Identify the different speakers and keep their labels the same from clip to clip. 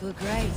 Speaker 1: feel great.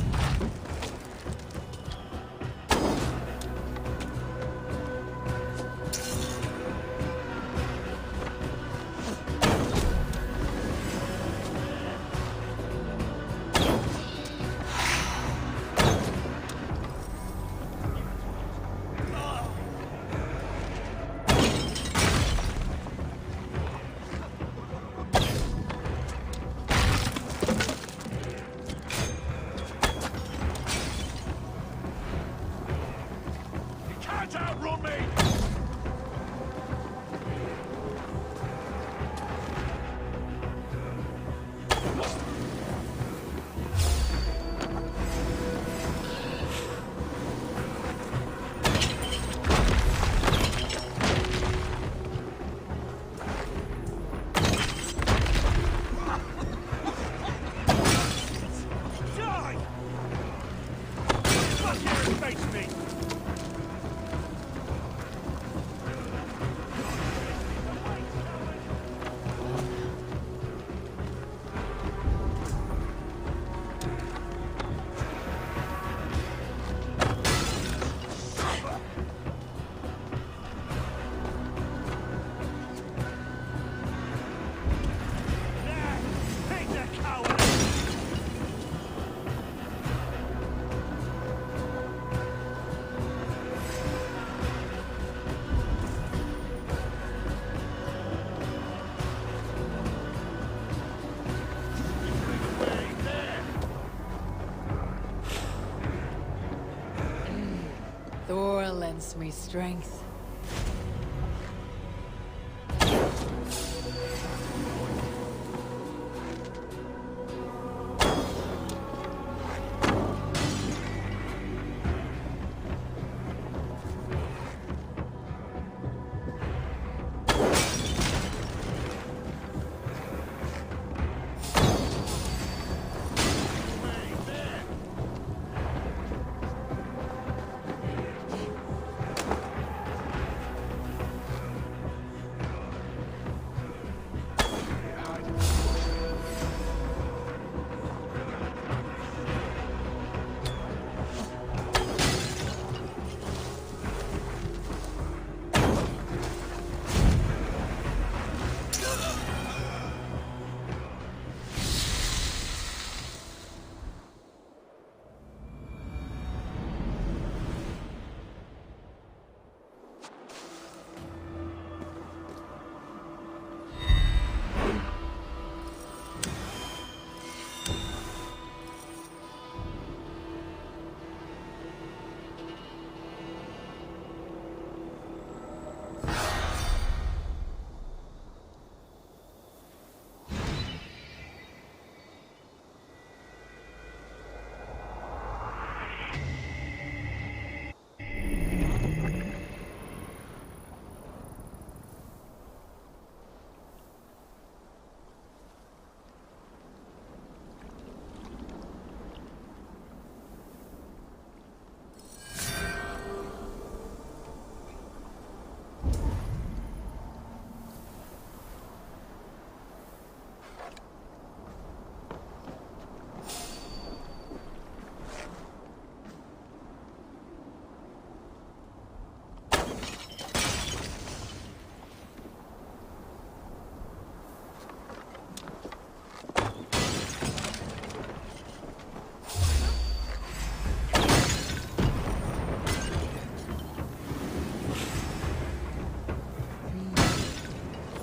Speaker 1: Thor lends me strength.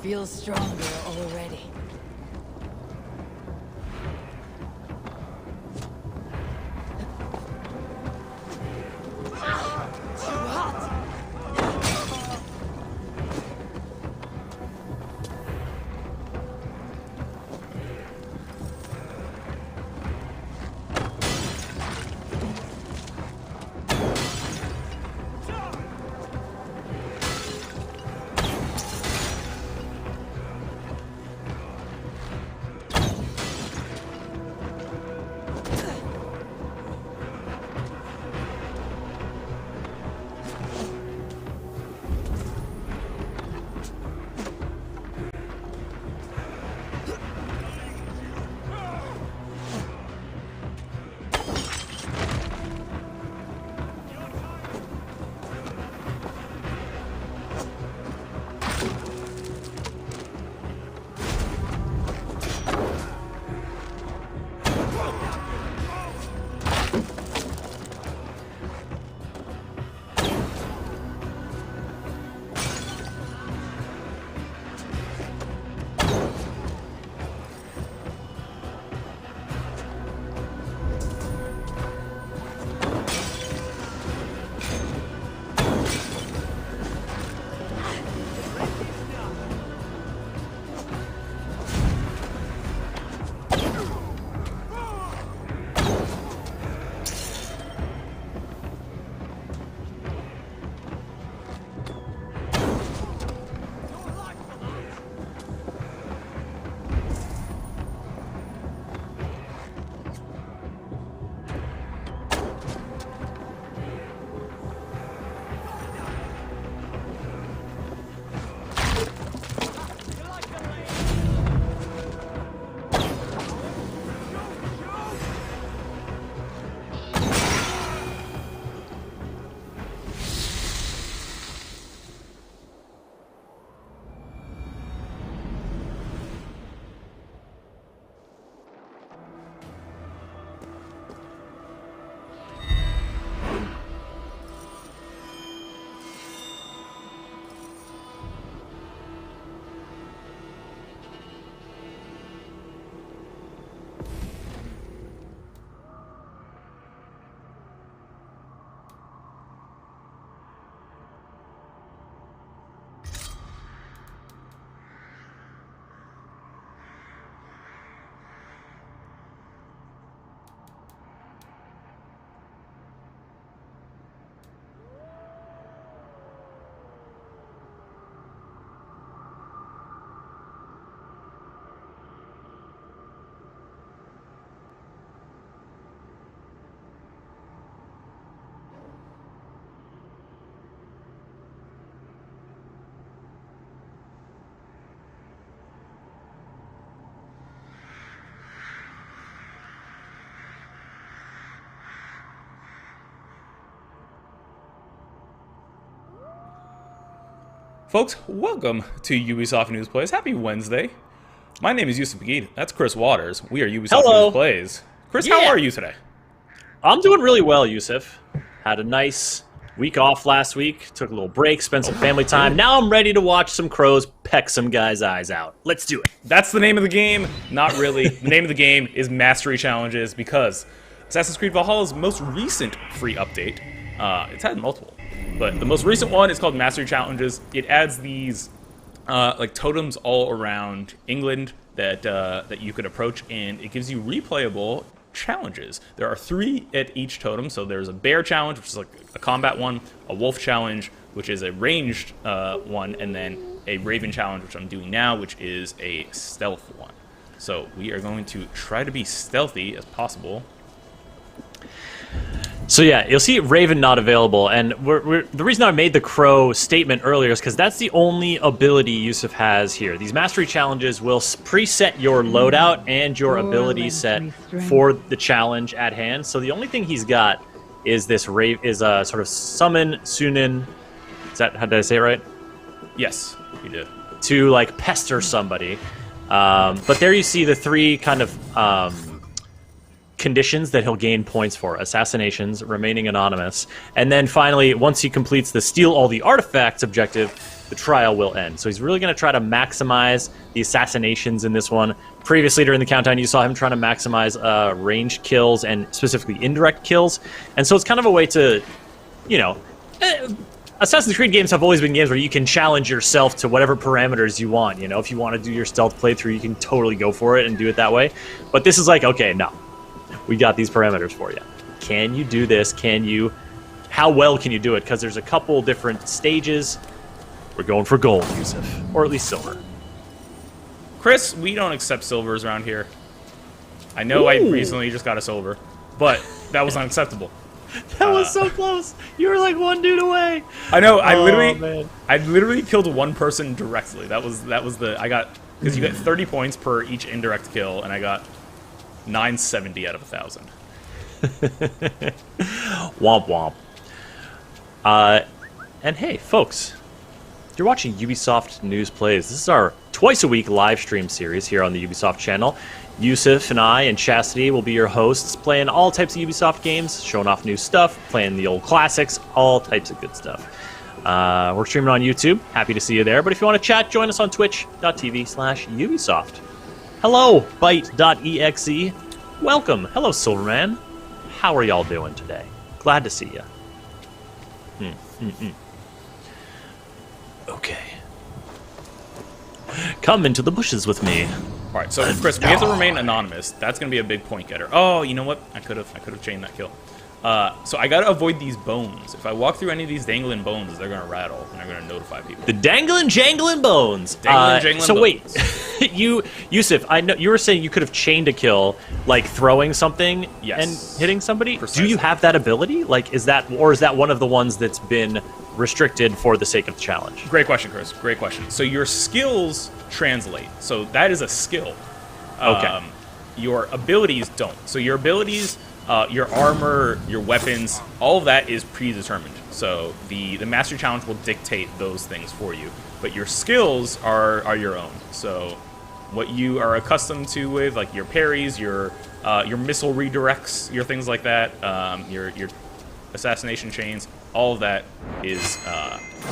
Speaker 1: Feel stronger already.
Speaker 2: Folks, welcome to Ubisoft News Plays. Happy Wednesday. My name is Yusuf Begid. That's Chris Waters. We are Ubisoft News Plays. Chris, how are you today?
Speaker 3: I'm doing really well, Yusuf. Had a nice week off last week. Took a little break, spent some family time. Now I'm ready to watch some crows peck some guys' eyes out. Let's do it.
Speaker 2: That's the name of the game. Not really. The name of the game is Mastery Challenges because Assassin's Creed Valhalla's most recent free update, it's had multiple, but the most recent one is called Mastery Challenges. It adds these like totems all around England that you could approach, and it gives you replayable challenges. There are 3 at each totem, so there's a bear challenge, which is like a combat one, a wolf challenge, which is a ranged one, and then a raven challenge, which I'm doing now, which is a stealth one. So we are going to try to be stealthy as possible.
Speaker 3: So yeah, you'll see Raven not available, and the reason I made the crow statement earlier is because that's the only ability Yusuf has here. These mastery challenges will preset your loadout and your ability set for the challenge at hand. So the only thing he's got is this sort of summon Sunin. Is that, how did I say it right?
Speaker 2: Yes, you did.
Speaker 3: To like pester somebody. But there you see the 3 kind of conditions that he'll gain points for: assassinations, remaining anonymous, and then finally, once he completes the steal all the artifacts objective, the trial will end. So he's really going to try to maximize the assassinations in this one. Previously during the countdown, you saw him trying to maximize ranged kills and specifically indirect kills, and so it's kind of a way to, you know, Assassin's Creed games have always been games where you can challenge yourself to whatever parameters you want. You know, if you want to do your stealth playthrough, you can totally go for it and do it that way. But this is like, okay, no. We got these parameters for you. Can you do this? How well can you do it? Because there's a couple different stages. We're going for gold, Yusuf. Or at least silver.
Speaker 2: Chris, we don't accept silvers around here. I know. Ooh. I recently just got a silver, but that was unacceptable.
Speaker 3: That was so close. You were like 1 dude away.
Speaker 2: I know. I literally killed 1 person directly. I got, because you get 30 points per each indirect kill, and I got 970 out of 1,000.
Speaker 3: Womp womp. And hey, folks, you're watching Ubisoft News Plays. This is our twice-a-week live stream series here on the Ubisoft channel. Yusuf and I and Chastity will be your hosts, playing all types of Ubisoft games, showing off new stuff, playing the old classics, all types of good stuff. We're streaming on YouTube. Happy to see you there. But if you want to chat, join us on twitch.tv/Ubisoft. Hello, Byte.exe. Welcome. Hello, Silverman. How are y'all doing today? Glad to see you. Okay. Come into the bushes with me.
Speaker 2: All right, so Chris, we have to remain anonymous. That's going to be a big point getter. Oh, you know what? I could have chained that kill. So I got to avoid these bones. If I walk through any of these dangling bones, they're going to rattle, and they're going to notify people.
Speaker 3: The dangling, jangling bones. So wait, Yusuf, I know you were saying you could have chained a kill, like throwing something and hitting somebody. Precisely. Do you have that ability? Like, is that one of the ones that's been restricted for the sake of the challenge?
Speaker 2: Great question, Chris. Great question. So your skills translate. So that is a skill.
Speaker 3: Okay.
Speaker 2: Your abilities don't. So your abilities, your armor, your weapons, all of that is predetermined. So the Mastery Challenge will dictate those things for you. But your skills are your own. So what you are accustomed to with, like your parries, your missile redirects, your things like that, your assassination chains, all of that is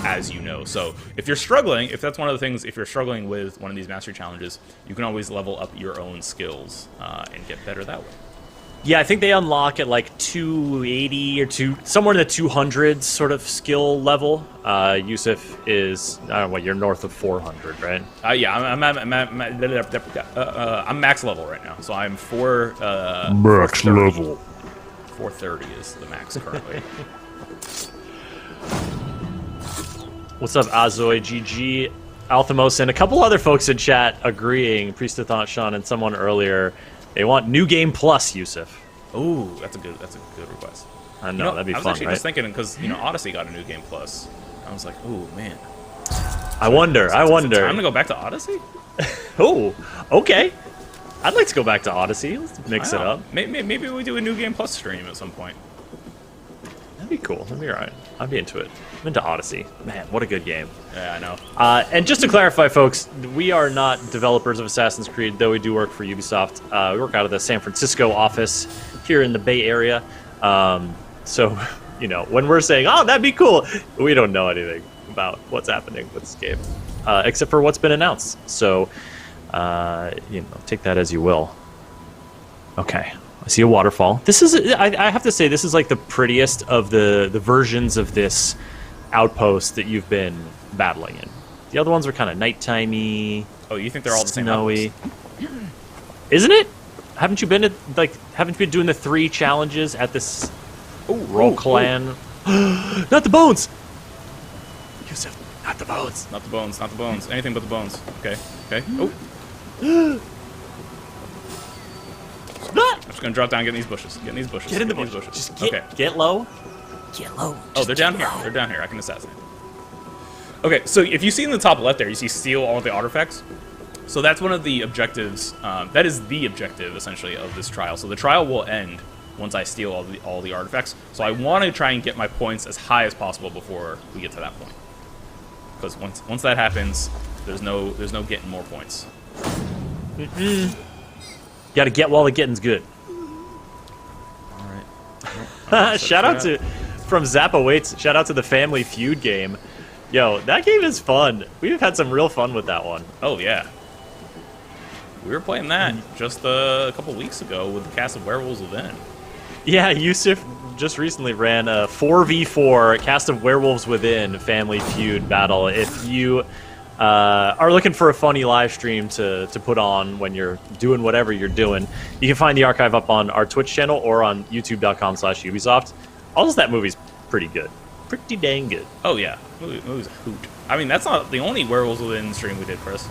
Speaker 2: as you know. So if you're struggling, if that's one of the things, if you're struggling with one of these mastery challenges, you can always level up your own skills and get better that way.
Speaker 3: Yeah, I think they unlock at like 280 or somewhere in the 200s sort of skill level. Yusuf is, I don't know, you're north of 400, right?
Speaker 2: Yeah, I'm max level right now, so I'm
Speaker 4: max level.
Speaker 2: 430 is the max currently.
Speaker 3: What's up, Azoy, GG, Althamos, and a couple other folks in chat agreeing, Priestathon, Sean, and someone earlier. They want New Game Plus, Yusuf.
Speaker 2: Ooh, that's a good request.
Speaker 3: I know, that'd be fun, right? I was actually
Speaker 2: just thinking, because, Odyssey got a New Game Plus. I was like, ooh, man.
Speaker 3: I wonder.
Speaker 2: Time to go back to Odyssey?
Speaker 3: Oh, okay. I'd like to go back to Odyssey. Let's mix it up.
Speaker 2: Maybe we do a New Game Plus stream at some point.
Speaker 3: That'd be cool. That'd be alright. I'd be into it. I'm into Odyssey. Man, what a good game.
Speaker 2: Yeah, I know.
Speaker 3: And just to clarify, folks, we are not developers of Assassin's Creed, though we do work for Ubisoft. We work out of the San Francisco office here in the Bay Area. So, you know, when we're saying, oh, that'd be cool, we don't know anything about what's happening with this game, except for what's been announced. So, you know, take that as you will. Okay. I see a waterfall. This is, I have to say, this is like the prettiest of the versions of this outpost that you've been battling in. The other ones were kind of nightimey.
Speaker 2: Oh, you think they're all the same
Speaker 3: snowy?
Speaker 2: outpost?
Speaker 3: Isn't it? Haven't you been haven't you been doing the 3 challenges at this Roll Clan? Not the bones. Yusuf, not the bones.
Speaker 2: Not the bones. Not the bones. Anything but the bones. Okay. Okay. Oh. I'm just gonna drop down, get in these bushes. Get in these bushes.
Speaker 3: Get in the
Speaker 2: these
Speaker 3: bushes. Just
Speaker 2: okay.
Speaker 3: Get low. Get low.
Speaker 2: Oh, they're down here. They're down here. I can assassinate them. Okay, so if you see in the top left there, you see steal all of the artifacts. So that's one of the objectives. That is the objective, essentially, of this trial. So the trial will end once I steal all the artifacts. So I want to try and get my points as high as possible before we get to that point. Because once that happens, there's no getting more points.
Speaker 3: Got to get while the getting's good.
Speaker 2: All right.
Speaker 3: Shout out to from Zappa Waits. Shout out to the Family Feud game. Yo, that game is fun. We've had some real fun with that one.
Speaker 2: Oh yeah. We were playing that just a couple weeks ago with the cast of Werewolves Within.
Speaker 3: Yeah, Yusuf just recently ran a 4v4 cast of Werewolves Within Family Feud battle. If you are looking for a funny live stream to put on when you're doing whatever you're doing, you can find the archive up on our Twitch channel or on youtube.com/Ubisoft. Also, that movie's pretty good. Pretty dang good.
Speaker 2: Oh yeah, movie's a hoot. I mean, that's not the only Werewolves Within stream we did, Chris.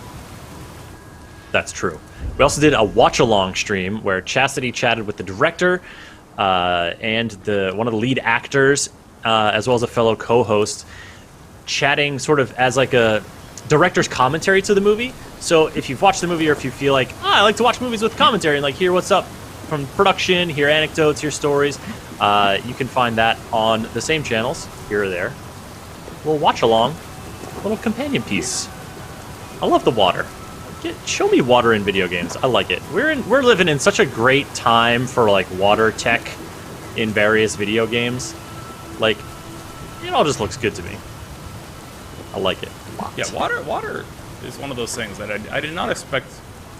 Speaker 3: That's true. We also did a watch-along stream where Chastity chatted with the director and one of the lead actors, as well as a fellow co-host, chatting sort of as like a director's commentary to the movie. So if you've watched the movie, or if you feel like, I like to watch movies with commentary and like hear what's up from production, hear anecdotes, hear stories, you can find that on the same channels here or there. A little watch-along, a little companion piece. I love the water. Show me water in video games. I like it. We're living in such a great time for like water tech in various video games. Like, it all just looks good to me. I like it a lot.
Speaker 2: Yeah, water is one of those things that I did not expect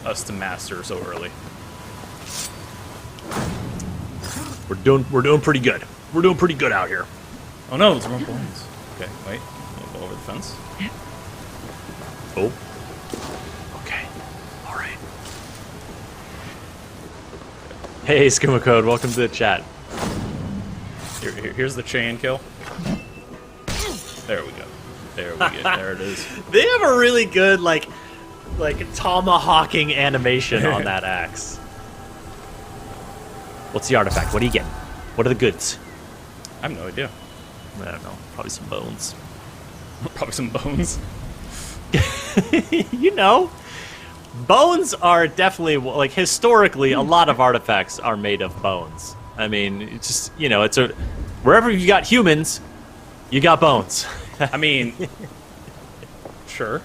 Speaker 2: us to master so early.
Speaker 3: We're doing pretty good. We're doing pretty good out here.
Speaker 2: Oh no, those are more bones. Okay, wait. We'll go over the fence.
Speaker 3: Oh. Okay. All right. Hey, Skooma Code, welcome to the chat.
Speaker 2: Here's the chain kill. There we go. There we go. There it is.
Speaker 3: They have a really good like tomahawking animation on that axe. What's the artifact? What are you getting? What are the goods?
Speaker 2: I have no idea.
Speaker 3: I don't know. Probably some bones.
Speaker 2: Probably some bones.
Speaker 3: You know, bones are definitely, like, historically, a lot of artifacts are made of bones. I mean, it's just, you know, wherever you got humans, you got bones.
Speaker 2: I mean, sure.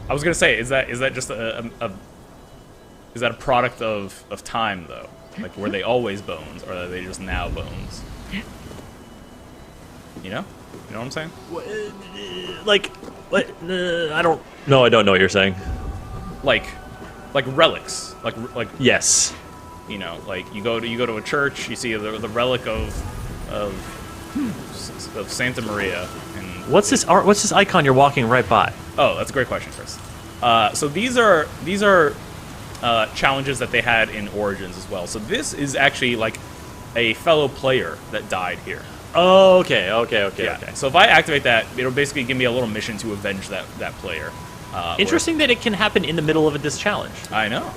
Speaker 2: I was gonna say, is that just is that a product of time though? Like, were they always bones, or are they just now bones? You know what I'm saying?
Speaker 3: Like, what? I don't know what you're saying.
Speaker 2: Like relics. Like
Speaker 3: yes.
Speaker 2: You know, like you go to a church, you see the relic of Santa Maria. And
Speaker 3: what's this art? What's this icon you're walking right by?
Speaker 2: Oh, that's a great question, Chris. So these are challenges that they had in Origins as well. So this is actually like a fellow player that died here.
Speaker 3: Oh, okay.
Speaker 2: So if I activate that, it'll basically give me a little mission to avenge that player.
Speaker 3: Interesting that it can happen in the middle of this challenge.
Speaker 2: I know.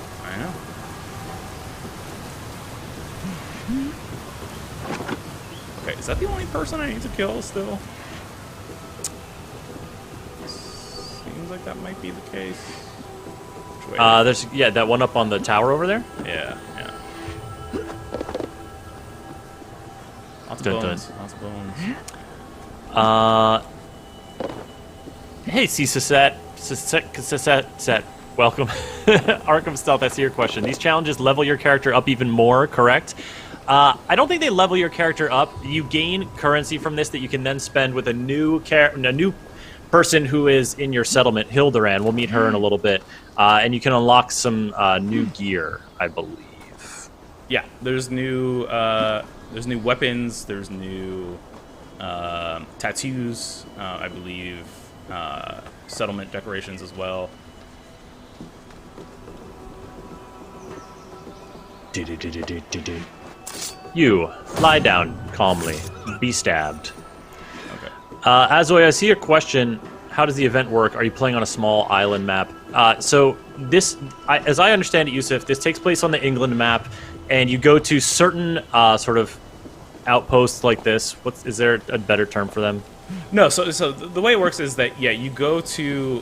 Speaker 2: Okay, is that the only person I need to kill still? Seems like that might be the case.
Speaker 3: There's that one up on the tower over there.
Speaker 2: Yeah. Lots of
Speaker 3: Dun,
Speaker 2: bones.
Speaker 3: dun.
Speaker 2: Lots of bones.
Speaker 3: Hey, C-Set. Welcome. Arkham Stealth, I see your question. These challenges level your character up even more, correct? I don't think they level your character up. You gain currency from this that you can then spend with a new person who is in your settlement, Hilderan. We'll meet her in a little bit. And you can unlock some new gear, I believe.
Speaker 2: Yeah, there's new weapons. There's new tattoos. I believe settlement decorations as well.
Speaker 3: You lie down calmly. Be stabbed.
Speaker 2: Okay.
Speaker 3: Azoy, I see your question. How does the event work? Are you playing on a small island map? So this, as I understand it, Yusuf, this takes place on the England map, and you go to certain sort of outposts like this. Is there a better term for them?
Speaker 2: No, so the way it works is that, yeah, you go to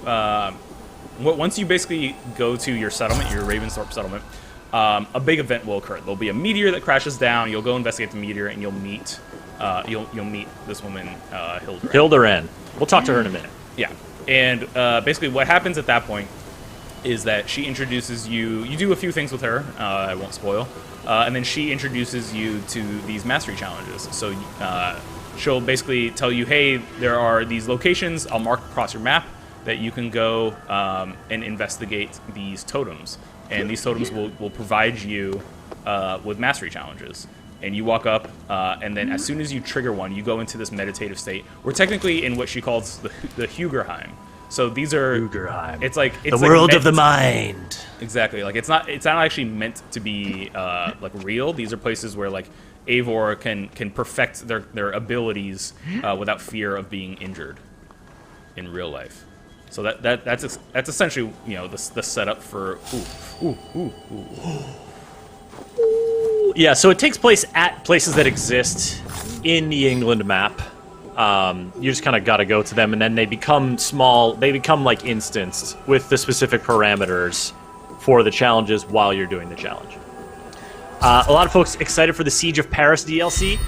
Speaker 2: once you basically go to your settlement, your Ravensthorpe settlement, a big event will occur. There'll be a meteor that crashes down. You'll go investigate the meteor, and you'll meet this woman, Hilderan.
Speaker 3: Hilderan. We'll talk to her in a minute.
Speaker 2: Yeah, and basically what happens at that point is that she introduces you. You do a few things with her. I won't spoil. And then she introduces you to these mastery challenges. So she'll basically tell you, hey, there are these locations I'll mark across your map that you can go and investigate these totems. And these totems will provide you with mastery challenges. And you walk up, and then as soon as you trigger one, you go into this meditative state. We're technically in what she calls the Hugerheim. So these are
Speaker 3: Hugerheim.
Speaker 2: It's like
Speaker 3: the world of the mind.
Speaker 2: Exactly. Like it's not actually meant to be like real. These are places where like Eivor can perfect their abilities without fear of being injured in real life. So that's essentially, you know, the setup for
Speaker 3: Yeah, so it takes place at places that exist in the England map. You just kind of got to go to them, and then they become small. They become like instanced with the specific parameters for the challenges while you're doing the challenge. A lot of folks excited for the Siege of Paris DLC.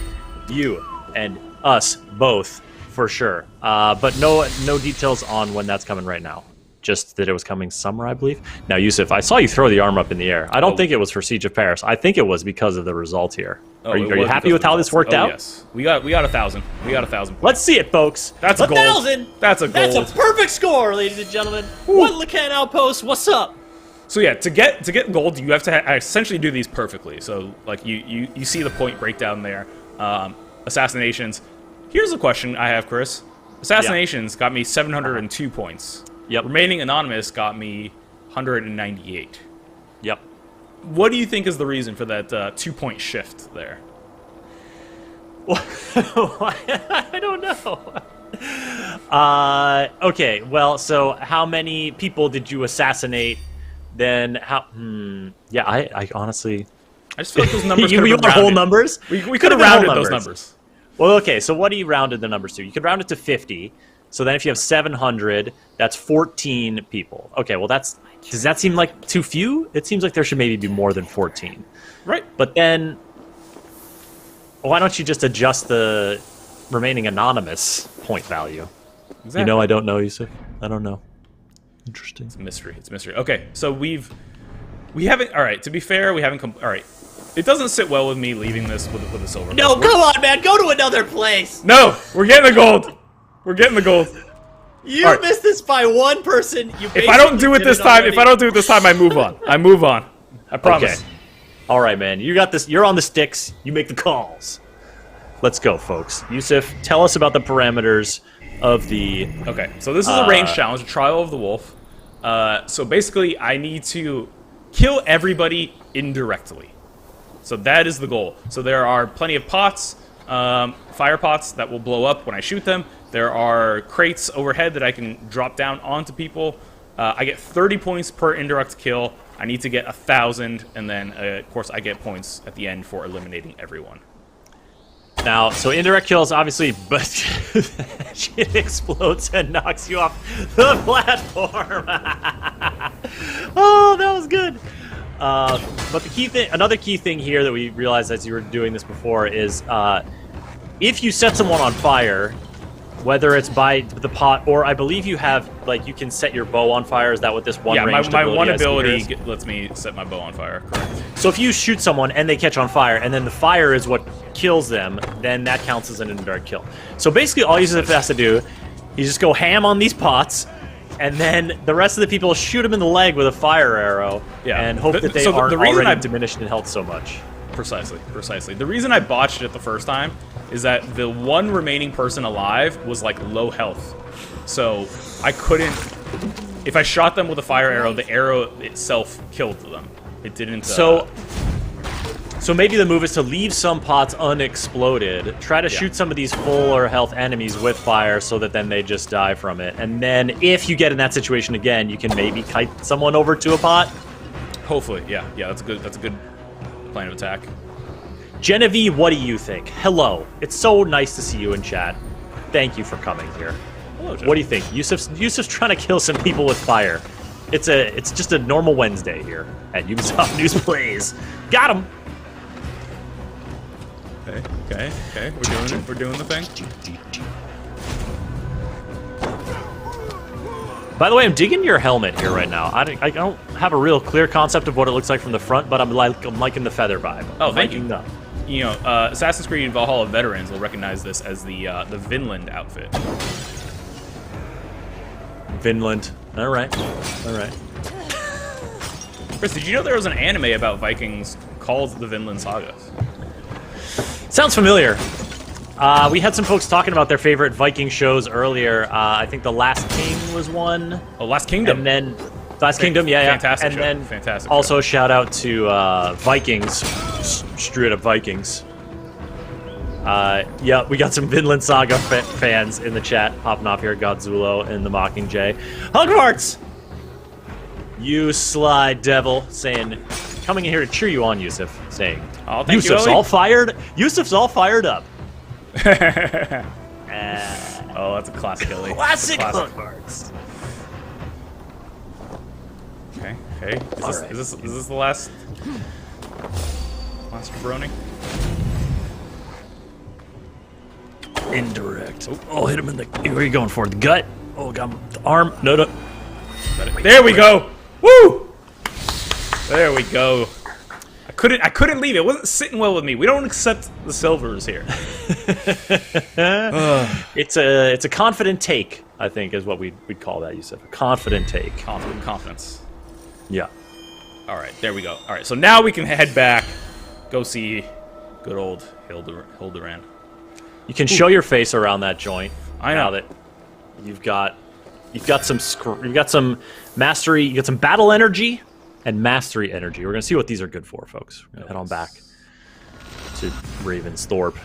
Speaker 3: You and us both, for sure. But no details on when that's coming right now. Just that it was coming summer, I believe. Now, Yusuf, I saw you throw the arm up in the air. I don't think it was for Siege of Paris. I think it was because of the result here. Are you happy with how this worked out?
Speaker 2: Yes, we got 1,000. We got 1,000.
Speaker 3: Let's see it, folks.
Speaker 2: That's a gold.
Speaker 3: 1,000.
Speaker 2: That's a gold.
Speaker 3: That's a perfect score, ladies and gentlemen. What Lacan Outpost? What's up?
Speaker 2: So yeah, to get gold, you have to essentially do these perfectly. So like you see the point breakdown there. Assassinations. Here's a question I have, Chris. Assassinations got me 702 points.
Speaker 3: Yep.
Speaker 2: Remaining anonymous got me 198.
Speaker 3: Yep.
Speaker 2: What do you think is the reason for that 2-point shift there?
Speaker 3: I don't know. Okay, well, so how many people did you assassinate? Then how? Yeah, I honestly.
Speaker 2: I just feel like those numbers could have been
Speaker 3: rounded. Whole numbers?
Speaker 2: We could have rounded those numbers.
Speaker 3: Well, okay, so what do you rounded the numbers to? You could round it to 50. So then if you have 700, that's 14 people. Okay, well does that seem like too few? It seems like there should maybe be more than 14.
Speaker 2: Right.
Speaker 3: But then, why don't you just adjust the remaining anonymous point value? Exactly. You know, I don't know, Yusuf. I don't know. Interesting.
Speaker 2: It's a mystery. It's a mystery. Okay, so we haven't. All right. To be fair, we haven't. All right. It doesn't sit well with me leaving this with a silver.
Speaker 3: No, come on, man. Go to another place.
Speaker 2: No, we're getting the gold. We're getting the gold.
Speaker 3: You missed this by one person.
Speaker 2: If I don't do it this time, I move on. I move on. I promise.
Speaker 3: Okay. All right, man. You got this. You're on the sticks. You make the calls. Let's go, folks. Yusuf, tell us about the parameters of the...
Speaker 2: Okay, so this is a range challenge, a Trial of the Wolf. So basically, I need to kill everybody indirectly. So that is the goal. So there are plenty of pots, fire pots that will blow up when I shoot them. There are crates overhead that I can drop down onto people. I get 30 points per indirect kill. I need to get 1,000, and then, of course, I get points at the end for eliminating everyone.
Speaker 3: Now, so indirect kills, obviously, but shit explodes and knocks you off the platform. Oh, that was good. But the key thing, another key thing here that we realized as you were doing this before is if you set someone on fire, whether it's by the pot or I believe you have like you can set your bow on fire. Is that what this one?
Speaker 2: Yeah,
Speaker 3: ranged
Speaker 2: my one ability
Speaker 3: is?
Speaker 2: lets me set my bow on fire. Correct.
Speaker 3: So if you shoot someone and they catch on fire, and then the fire is what kills them, then that counts as an indirect kill. So basically, all Yusuf has to do, you just go ham on these pots, and then the rest of the people shoot him in the leg with a fire arrow, and hope that they aren't already diminished in health so much.
Speaker 2: Precisely. The reason I botched it the first time is that the one remaining person alive was like low health. So I couldn't... If I shot them with a fire arrow, the arrow itself killed them. It didn't... So maybe the move is to leave some pots unexploded, try to shoot some of these fuller health enemies with fire so that then they just die from it. And then if you get in that situation again, you can maybe kite someone over to a pot. Hopefully, yeah, that's a good plan of attack.
Speaker 3: Genevieve, what do you think? Hello. It's so nice to see you in chat. Thank you for coming here.
Speaker 2: Hello, Jeff.
Speaker 3: What do you think? Yusuf's trying to kill some people with fire. It's just a normal Wednesday here at Ubisoft News Plays. Got him.
Speaker 2: Okay. We're doing the thing.
Speaker 3: By the way, I'm digging your helmet here right now. I don't have a real clear concept of what it looks like from the front, but I'm liking the feather vibe.
Speaker 2: Oh, thank you. You know, Assassin's Creed Valhalla veterans will recognize this as the Vinland outfit.
Speaker 3: Vinland. All right.
Speaker 2: Chris, did you know there was an anime about Vikings called the Vinland Saga?
Speaker 3: Sounds familiar. We had some folks talking about their favorite Viking shows earlier. I think The Last King was one.
Speaker 2: Oh, Last Kingdom.
Speaker 3: And then Last Kingdom, yeah.
Speaker 2: Fantastic
Speaker 3: and
Speaker 2: show.
Speaker 3: then
Speaker 2: Fantastic
Speaker 3: also
Speaker 2: show.
Speaker 3: shout out to Vikings, straight up Vikings. Yeah, we got some Vinland Saga fans in the chat popping off here. Godzulo and the Mockingjay. Hugfarts! You sly devil, saying, coming in here to cheer you on, Yusuf, saying,
Speaker 2: oh, thank
Speaker 3: Yusuf's
Speaker 2: you,
Speaker 3: all fired. Yusuf's all fired up.
Speaker 2: Oh, that's a classic, Ellie.
Speaker 3: Classic Hugfarts.
Speaker 2: Okay. Is this the last jabroni?
Speaker 3: Indirect. Oh, hit him in the... Where are you going for? The gut? Oh, got the arm. No.
Speaker 2: There we go. Woo! There we go. I couldn't leave it. It wasn't sitting well with me. We don't accept the silvers here.
Speaker 3: It's a confident take, I think, is what we'd call that, Yusuf. A confident take.
Speaker 2: Confidence.
Speaker 3: Yeah.
Speaker 2: All right, there we go. All right, so now we can head back, go see good old Hildebrand.
Speaker 3: You can show your face around that joint.
Speaker 2: I know
Speaker 3: now that you've got some mastery, you got some battle energy and mastery energy. We're gonna see what these are good for, folks. We're gonna head on back to Ravensthorpe.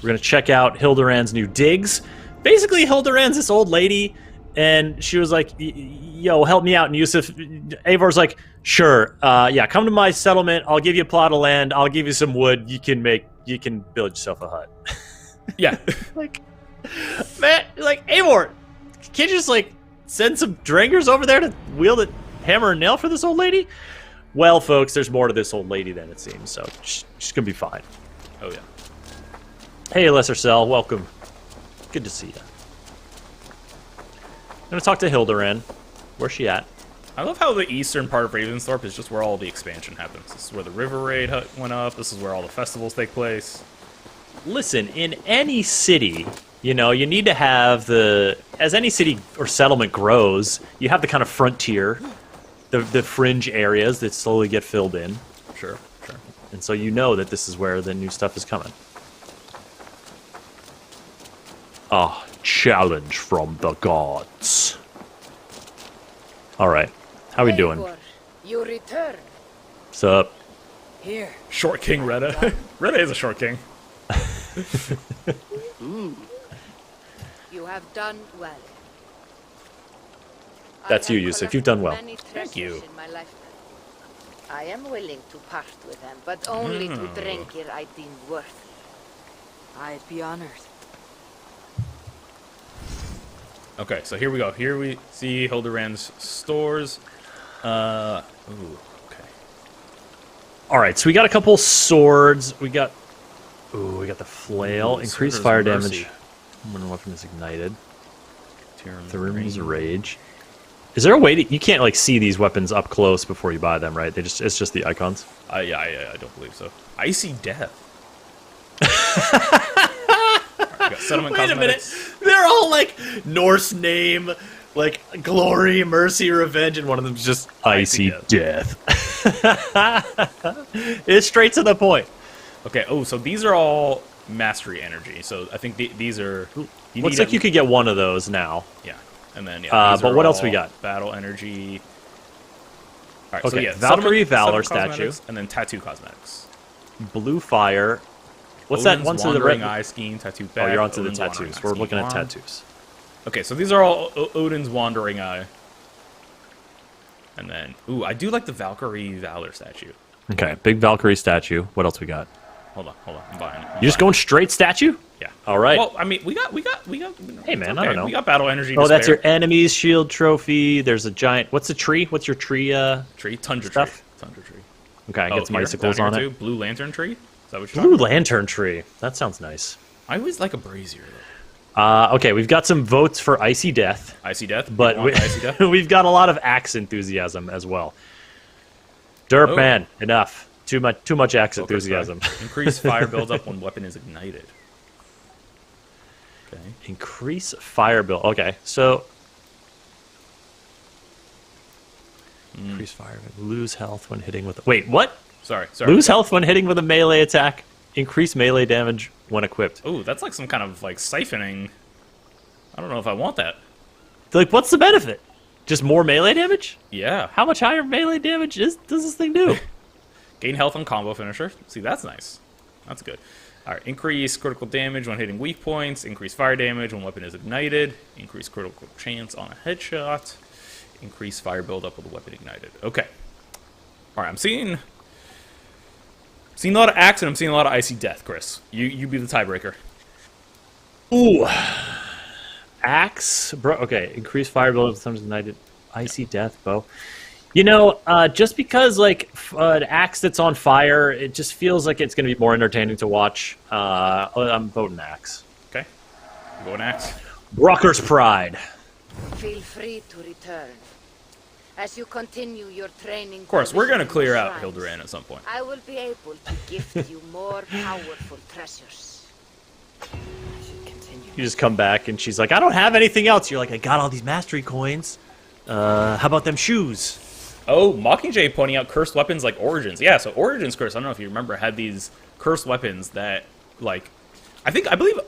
Speaker 3: We're gonna check out Hildebrand's new digs. Basically, Hildebrand's this old lady, and she was like, "Yo, help me out." And Yusuf, Eivor's like, "Sure, yeah, come to my settlement. I'll give you a plot of land. I'll give you some wood. You can build yourself a hut."
Speaker 2: Yeah.
Speaker 3: Like, man, like, Eivor, can't you just, like, send some drangers over there to wield a hammer and nail for this old lady? Well, folks, there's more to this old lady than it seems, so she's gonna be fine.
Speaker 2: Oh, yeah.
Speaker 3: Hey, Lesser Cell, welcome. Good to see you. I'm gonna talk to Hildebrand. Where's she at?
Speaker 2: I love how the eastern part of Ravensthorpe is just where all the expansion happens. This is where the River Raid hut went up. This is where all the festivals take place.
Speaker 3: Listen, in any city, you know, you need to have as any city or settlement grows, you have the kind of frontier, the fringe areas that slowly get filled in.
Speaker 2: Sure.
Speaker 3: And so you know that this is where the new stuff is coming. A challenge from the gods. All right, how we doing?
Speaker 1: Eivor, you return.
Speaker 3: What's up?
Speaker 1: Here.
Speaker 2: Short King Retta. Retta is a short king.
Speaker 1: You have done well.
Speaker 3: That's you, Yusuf. You've done well.
Speaker 2: Thank you.
Speaker 1: In my lifetime. I am willing to part with them, but only to drink here I deem worth. I'd be honored.
Speaker 2: Okay, so here we go. Here we see Hildebrand's stores. Ooh, okay.
Speaker 3: All right, so we got a couple swords. We got Ooh, we got the flail.
Speaker 2: Ooh,
Speaker 3: Increased
Speaker 2: Surtur's
Speaker 3: fire
Speaker 2: Mercy.
Speaker 3: damage when weapon is ignited.
Speaker 2: Tyrann's
Speaker 3: Thrym's Rage. Is there a way to... You can't, like, see these weapons up close before you buy them, right? It's just the icons?
Speaker 2: Yeah, I don't believe so. Icy Death. Alright, we got Settlement
Speaker 3: Wait a minute.
Speaker 2: Cosmetics.
Speaker 3: They're all, like, Norse name, like, glory, mercy, revenge, and one of them's just Icy Death. It's straight to the point.
Speaker 2: Okay, so these are all Mastery Energy. So I think these are...
Speaker 3: Looks like you could get one of those now.
Speaker 2: Yeah. And then, yeah, these
Speaker 3: but
Speaker 2: are
Speaker 3: what else
Speaker 2: all
Speaker 3: we got?
Speaker 2: Battle Energy. Alright, so
Speaker 3: Okay,
Speaker 2: yeah,
Speaker 3: Valkyrie Valor
Speaker 2: Settlement
Speaker 3: statue.
Speaker 2: Cosmetics, and then Tattoo Cosmetics.
Speaker 3: Blue fire. What's
Speaker 2: Odin's
Speaker 3: that one to the
Speaker 2: Wandering
Speaker 3: red?
Speaker 2: Eye Scheme, Tattoo
Speaker 3: Oh,
Speaker 2: back.
Speaker 3: you're onto the
Speaker 2: Odin's Wandering
Speaker 3: tattoos.
Speaker 2: Eye
Speaker 3: We're
Speaker 2: Scheme
Speaker 3: looking at
Speaker 2: on.
Speaker 3: tattoos.
Speaker 2: Okay, so these are all Odin's Wandering Eye. And then, ooh, I do like the Valkyrie Valor statue.
Speaker 3: Okay, big Valkyrie statue. What else we got?
Speaker 2: Hold on, I'm buying it.
Speaker 3: You just going straight statue?
Speaker 2: Yeah.
Speaker 3: All right.
Speaker 2: Well, I mean, we got.
Speaker 3: Hey, man,
Speaker 2: okay.
Speaker 3: I don't know.
Speaker 2: We got Battle Energy.
Speaker 3: Oh, that's
Speaker 2: Despair.
Speaker 3: your enemy's shield trophy. There's a giant... What's the tree? What's your tree?
Speaker 2: Tree, Tundra
Speaker 3: stuff?
Speaker 2: Tree. Tundra Tree.
Speaker 3: Okay, get some
Speaker 2: here,
Speaker 3: icicles
Speaker 2: down
Speaker 3: on
Speaker 2: here
Speaker 3: it.
Speaker 2: too. Blue Lantern Tree. Is that what you're
Speaker 3: Blue
Speaker 2: talking
Speaker 3: lantern tree. That sounds nice.
Speaker 2: about? I always like a brazier though.
Speaker 3: Okay, we've got some votes for Icy Death,
Speaker 2: Icy Death.
Speaker 3: but
Speaker 2: You want Icy Death?
Speaker 3: we've got a lot of axe enthusiasm as well. Derp,
Speaker 2: Oh.
Speaker 3: man, enough. Too much axe
Speaker 2: Okay,
Speaker 3: enthusiasm.
Speaker 2: sorry. Increase fire buildup when weapon is ignited. Okay.
Speaker 3: Increase fire build. Okay, so increase fire. Lose health when hitting with. Wait, what?
Speaker 2: Sorry.
Speaker 3: Lose health when hitting with a melee attack. Increase melee damage when equipped.
Speaker 2: Oh, that's like some kind of like siphoning. I don't know if I want that.
Speaker 3: Like, what's the benefit? Just more melee damage?
Speaker 2: Yeah.
Speaker 3: How much higher melee damage does this thing do?
Speaker 2: Gain health on combo finisher. See, that's nice. That's good. All right. Increase critical damage when hitting weak points. Increase fire damage when weapon is ignited. Increase critical chance on a headshot. Increase fire buildup with a weapon ignited. Okay. All right. I'm seeing a lot of axe and I'm seeing a lot of Icy Death, Chris. You be the tiebreaker.
Speaker 3: Ooh. Axe, bro. Okay, increase fire buildup sometimes ignited. Icy Death bow. You know, just because like an axe that's on fire, it just feels like it's going to be more entertaining to watch. I'm voting axe.
Speaker 2: Okay. You going axe?
Speaker 3: Brocker's Pride.
Speaker 1: Feel free to return. As you continue your training...
Speaker 2: Of course, we're going to clear out Hilderan at some point.
Speaker 1: I will be able to gift you more powerful treasures. I should continue.
Speaker 3: You just come back and she's like, I don't have anything else. You're like, I got all these mastery coins. How about them shoes?
Speaker 2: Oh, Mockingjay pointing out cursed weapons like Origins. Yeah, so Origins Curse, I don't know if you remember, had these cursed weapons that, like, I believe,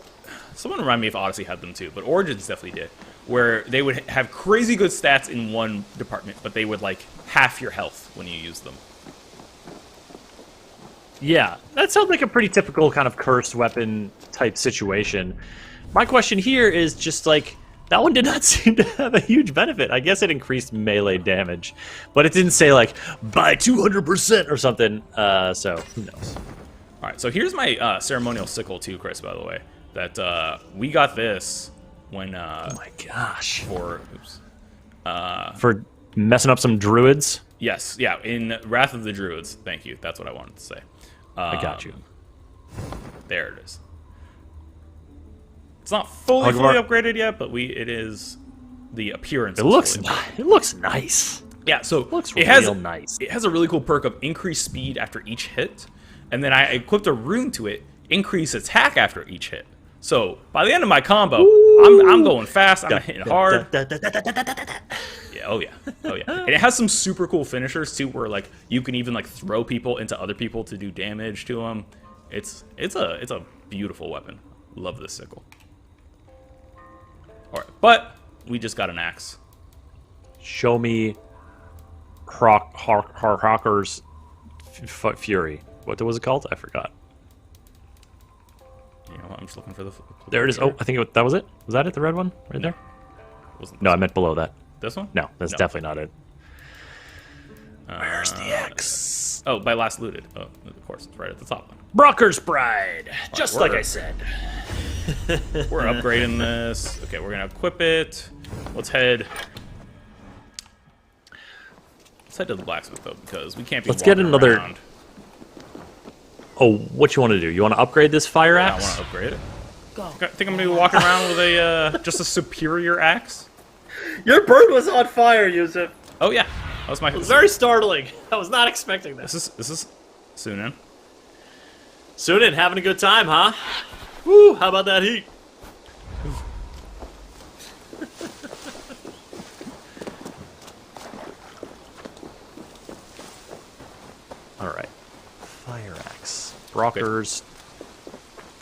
Speaker 2: someone remind me if Odyssey had them too, but Origins definitely did, where they would have crazy good stats in one department, but they would, like, half your health when you use them.
Speaker 3: Yeah, that sounds like a pretty typical kind of cursed weapon type situation. My question here is just like, that one did not seem to have a huge benefit. I guess it increased melee damage, but it didn't say like, by 200% or something, so who knows.
Speaker 2: All right, so here's my ceremonial sickle too, Chris, by the way, that we got this when...
Speaker 3: Oh my gosh.
Speaker 2: For
Speaker 3: messing up some druids?
Speaker 2: Yes, yeah, in Wrath of the Druids. Thank you, that's what I wanted to say.
Speaker 3: I got you.
Speaker 2: There it is. It's not fully upgraded yet, but it is the appearance.
Speaker 3: It looks nice.
Speaker 2: Yeah, so
Speaker 3: It looks
Speaker 2: it has
Speaker 3: real nice.
Speaker 2: It has a really cool perk of increased speed after each hit, and then I equipped a rune to it, increase attack after each hit. So by the end of my combo, I'm going fast. I'm hitting hard. Yeah, oh yeah. And it has some super cool finishers too, where like you can even like throw people into other people to do damage to them. It's a beautiful weapon. Love this sickle. All right, but we just got an axe.
Speaker 3: Show me Hawker's Fury. What was it called? I forgot.
Speaker 2: You know, I'm just looking for the.
Speaker 3: There it is. Oh, I think that was it. Was that it? The red one right there?
Speaker 2: Wasn't
Speaker 3: No, I meant below that.
Speaker 2: this one?
Speaker 3: No, that's
Speaker 2: No.
Speaker 3: definitely not it. Where's the X?
Speaker 2: Oh, by last looted. Oh, of course, it's right at the top.
Speaker 3: Brocker's Pride. Just
Speaker 2: we're-
Speaker 3: like I said.
Speaker 2: We're upgrading this. Okay, we're gonna equip it. Let's head to the blacksmith though, because we can't be.
Speaker 3: Let's get
Speaker 2: wandering
Speaker 3: another-
Speaker 2: around.
Speaker 3: Oh, what you want to do? You want to upgrade this fire
Speaker 2: I
Speaker 3: axe?
Speaker 2: want to upgrade it.
Speaker 1: Go.
Speaker 2: I think I'm gonna be walking around with a just a superior axe.
Speaker 3: Your bird was on fire, Yusuf.
Speaker 2: Oh yeah, that was my.
Speaker 3: It was very startling. I was not expecting this.
Speaker 2: This is Sunan.
Speaker 3: Sunan, having a good time, huh? Woo! How about that heat? All right, fire axe, rockers.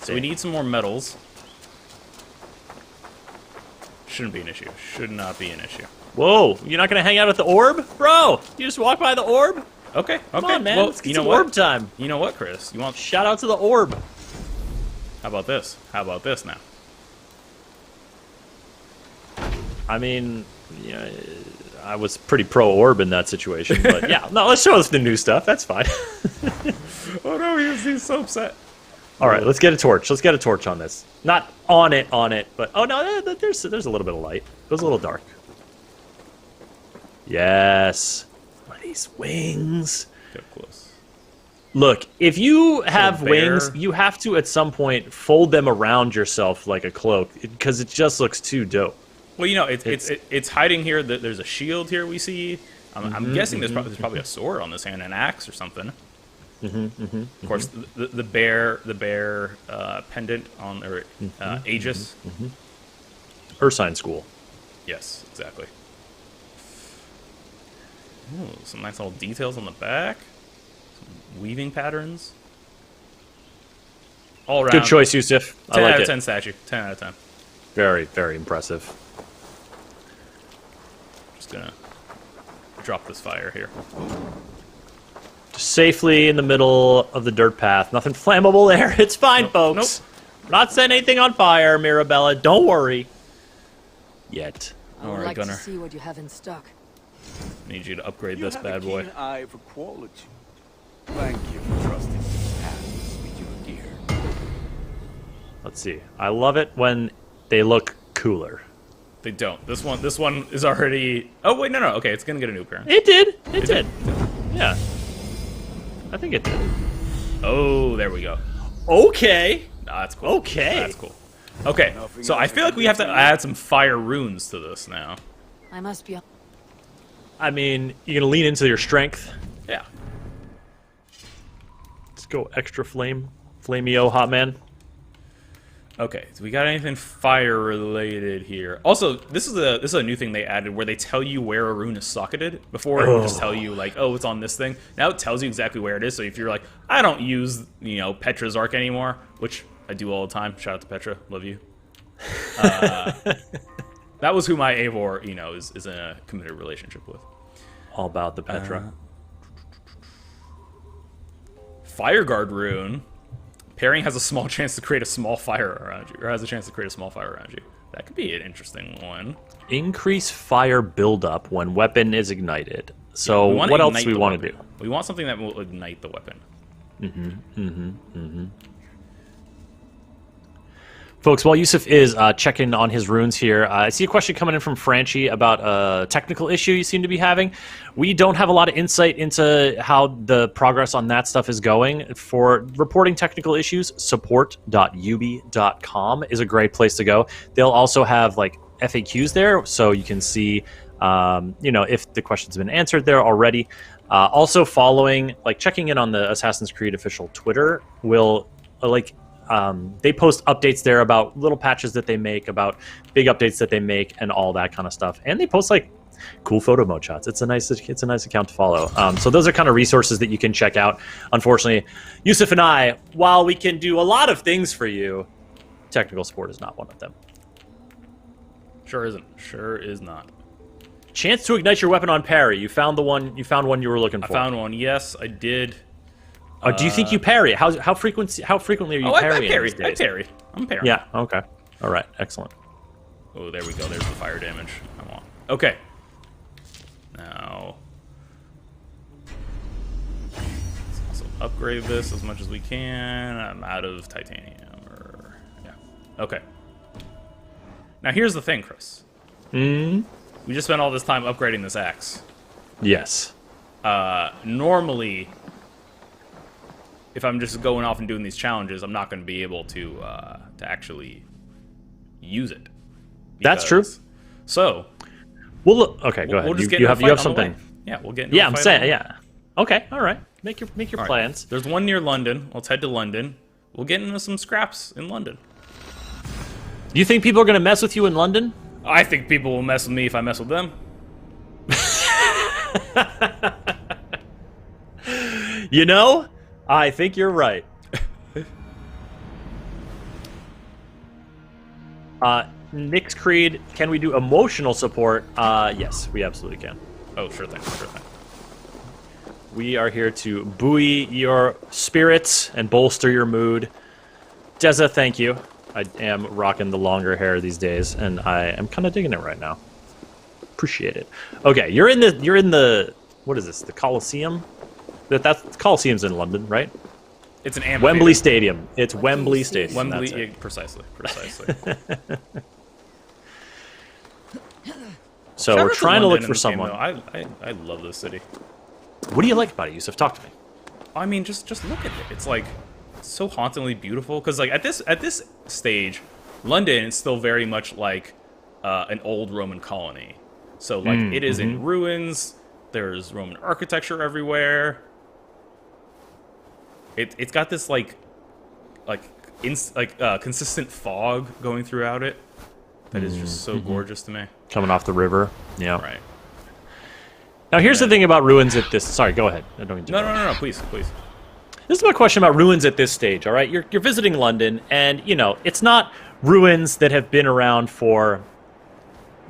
Speaker 2: So we need some more metals. Shouldn't be an issue. Should not be an issue.
Speaker 3: Whoa! You're not gonna hang out at the orb, bro? You just walk by the orb?
Speaker 2: Okay.
Speaker 3: Come
Speaker 2: okay.
Speaker 3: on, man.
Speaker 2: Well,
Speaker 3: Let's get
Speaker 2: you know
Speaker 3: some
Speaker 2: what?
Speaker 3: orb time.
Speaker 2: You know what, Chris? You want?
Speaker 3: Shout out to the orb.
Speaker 2: How about this? How about this now?
Speaker 3: I mean, yeah, I was pretty pro orb in that situation, but yeah, no, let's show us the new stuff. That's fine.
Speaker 2: Oh no, he's so upset.
Speaker 3: All right, let's get a torch. Let's get a torch on this. Not on it, but oh no, there's a little bit of light. It was a little dark. Yes. What are these wings?
Speaker 2: Get close.
Speaker 3: Look, if you have
Speaker 2: bear.
Speaker 3: wings, you have to at some point fold them around yourself like a cloak because it just looks too dope.
Speaker 2: Well, you know, it's hiding here. There's a shield here we see. I'm guessing there's probably a sword on this hand, an axe or something. Of course, the bear pendant on their Aegis.
Speaker 3: Ursine School.
Speaker 2: Yes, exactly. Ooh, some nice little details on the back. Some weaving patterns. All around.
Speaker 3: Good choice, Yusuf. I
Speaker 2: 10
Speaker 3: like
Speaker 2: out of
Speaker 3: it.
Speaker 2: 10 statue. 10 out of 10.
Speaker 3: Very, very impressive.
Speaker 2: Just gonna drop this fire here.
Speaker 3: Just safely in the middle of the dirt path. Nothing flammable there. It's fine, folks.
Speaker 2: Nope.
Speaker 3: We're not setting anything on fire, Mirabella. Don't worry. Yet.
Speaker 1: I would
Speaker 2: Alright,
Speaker 1: like
Speaker 2: Gunner.
Speaker 1: to see what you have in stock.
Speaker 2: Need you to upgrade
Speaker 5: You
Speaker 2: this
Speaker 5: have
Speaker 2: bad
Speaker 5: a
Speaker 2: boy.
Speaker 5: keen eye for quality. Thank you for trusting these hands with your gear.
Speaker 3: Let's see. I love it when they look cooler.
Speaker 2: They don't. This one is already. Oh wait, no. Okay, it's gonna get a new appearance.
Speaker 3: It did. It
Speaker 2: It
Speaker 3: did.
Speaker 2: did.
Speaker 3: Yeah. I think it did.
Speaker 2: Oh, there we go.
Speaker 3: Okay.
Speaker 2: Nah, that's cool.
Speaker 3: Okay.
Speaker 2: That's cool. Okay, so I feel like we have to add some fire runes to this now.
Speaker 1: I must be.
Speaker 3: I mean, you're gonna lean into your strength.
Speaker 2: Yeah.
Speaker 3: Let's go extra flame. Flameo, hot man.
Speaker 2: Okay, so we got anything fire related here? Also, this is a new thing they added where they tell you where a rune is socketed. Before it would just tell you like, oh, it's on this thing. Now it tells you exactly where it is. So if you're like, I don't use Petra's Arc anymore, which I do all the time. Shout out to Petra, love you. That was who my Eivor, is in a committed relationship with.
Speaker 3: All about the Petra.
Speaker 2: Fireguard rune. Pairing has a small chance to create a small fire around you, or has a chance to create a small fire around you. That could be an interesting one.
Speaker 3: Increase fire buildup when weapon is ignited. So
Speaker 2: We wanna
Speaker 3: what else
Speaker 2: ignite
Speaker 3: do we
Speaker 2: the
Speaker 3: want to
Speaker 2: weapon.
Speaker 3: do?
Speaker 2: We want something that will ignite the weapon.
Speaker 3: Folks, while Yusuf is checking on his runes here, I see a question coming in from Franchi about a technical issue you seem to be having. We don't have a lot of insight into how the progress on that stuff is going. For reporting technical issues, support.ubi.com is a great place to go. They'll also have like FAQs there, so you can see if the question's been answered there already. Also checking in on the Assassin's Creed official Twitter will they post updates there about little patches that they make, about big updates that they make, and all that kind of stuff. And they post cool photo mode shots. It's a nice account to follow. So those are kind of resources that you can check out. Unfortunately, Yusuf and I, while we can do a lot of things for you, technical support is not one of them.
Speaker 2: Sure isn't. Sure is not.
Speaker 3: Chance to ignite your weapon on parry. You found one you were looking for.
Speaker 2: I found one. Yes, I did.
Speaker 3: Do you think you parry? How frequently are you parrying?
Speaker 2: I parry.
Speaker 3: these days?
Speaker 2: I parry. I'm parrying.
Speaker 3: Yeah. Okay. All right. Excellent.
Speaker 2: Oh, there we go. There's the fire damage I want. Okay. Now, let's also upgrade this as much as we can. I'm out of titanium. Okay. Now here's the thing, Chris. We just spent all this time upgrading this axe.
Speaker 3: Yes.
Speaker 2: Normally, if I'm just going off and doing these challenges, I'm not going to be able to actually use it.
Speaker 3: That's true.
Speaker 2: So,
Speaker 3: well, look, okay, go ahead.
Speaker 2: We'll just
Speaker 3: you have something.
Speaker 2: Yeah, we'll get into
Speaker 3: I'm saying, yeah. Okay, all right. Make your
Speaker 2: all
Speaker 3: plans.
Speaker 2: Right. There's one near London. Let's head to London. We'll get into some scraps in London.
Speaker 3: Do you think people are going to mess with you in London?
Speaker 2: I think people will mess with me if I mess with them.
Speaker 3: You know, I think you're right. Nick's Creed, can we do emotional support? Yes, we absolutely can.
Speaker 2: Oh, sure thing, sure thing.
Speaker 3: We are here to buoy your spirits and bolster your mood. Deza, thank you. I am rocking the longer hair these days, and I am kind of digging it right now. Appreciate it. Okay, you're in the what is this? The Coliseum? That's Coliseum's in London, right?
Speaker 2: It's an amphitheater.
Speaker 3: Wembley Stadium. It's Wembley Stadium.
Speaker 2: Wembley,
Speaker 3: that's it.
Speaker 2: yeah, precisely.
Speaker 3: So we're trying to look for someone.
Speaker 2: I love this city.
Speaker 3: What do you like about it, Yusuf? Talk to me.
Speaker 2: I mean, just look at it. It's like so hauntingly beautiful. Because like at this stage, London is still very much like an old Roman colony. So like it is in ruins. There's Roman architecture everywhere. It's got this consistent fog going throughout it that is just so gorgeous to me.
Speaker 3: Coming off the river. Yeah.
Speaker 2: Right.
Speaker 3: Now here's the thing about ruins at this. Sorry, go ahead. I don't mean to
Speaker 2: No, please.
Speaker 3: This is my question about ruins at this stage. All right, you're visiting London, and you know it's not ruins that have been around for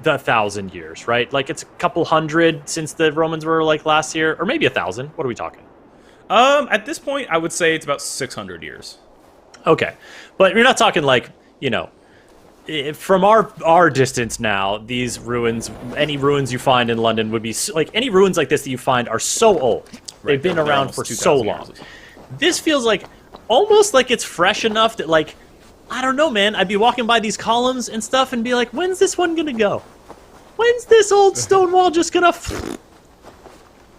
Speaker 3: the 1,000 years, right? Like it's a couple hundred since the Romans were like last year, or maybe 1,000. What are we talking?
Speaker 2: At this point, I would say it's about 600 years.
Speaker 3: Okay, but you're not talking like from our distance now. These ruins, any ruins you find in London would be like any ruins like this that you find are so old. They've been around for so long. This feels like almost like it's fresh enough that like I don't know, man. I'd be walking by these columns and stuff and be like, when's this one gonna go? When's this old stone wall just gonna?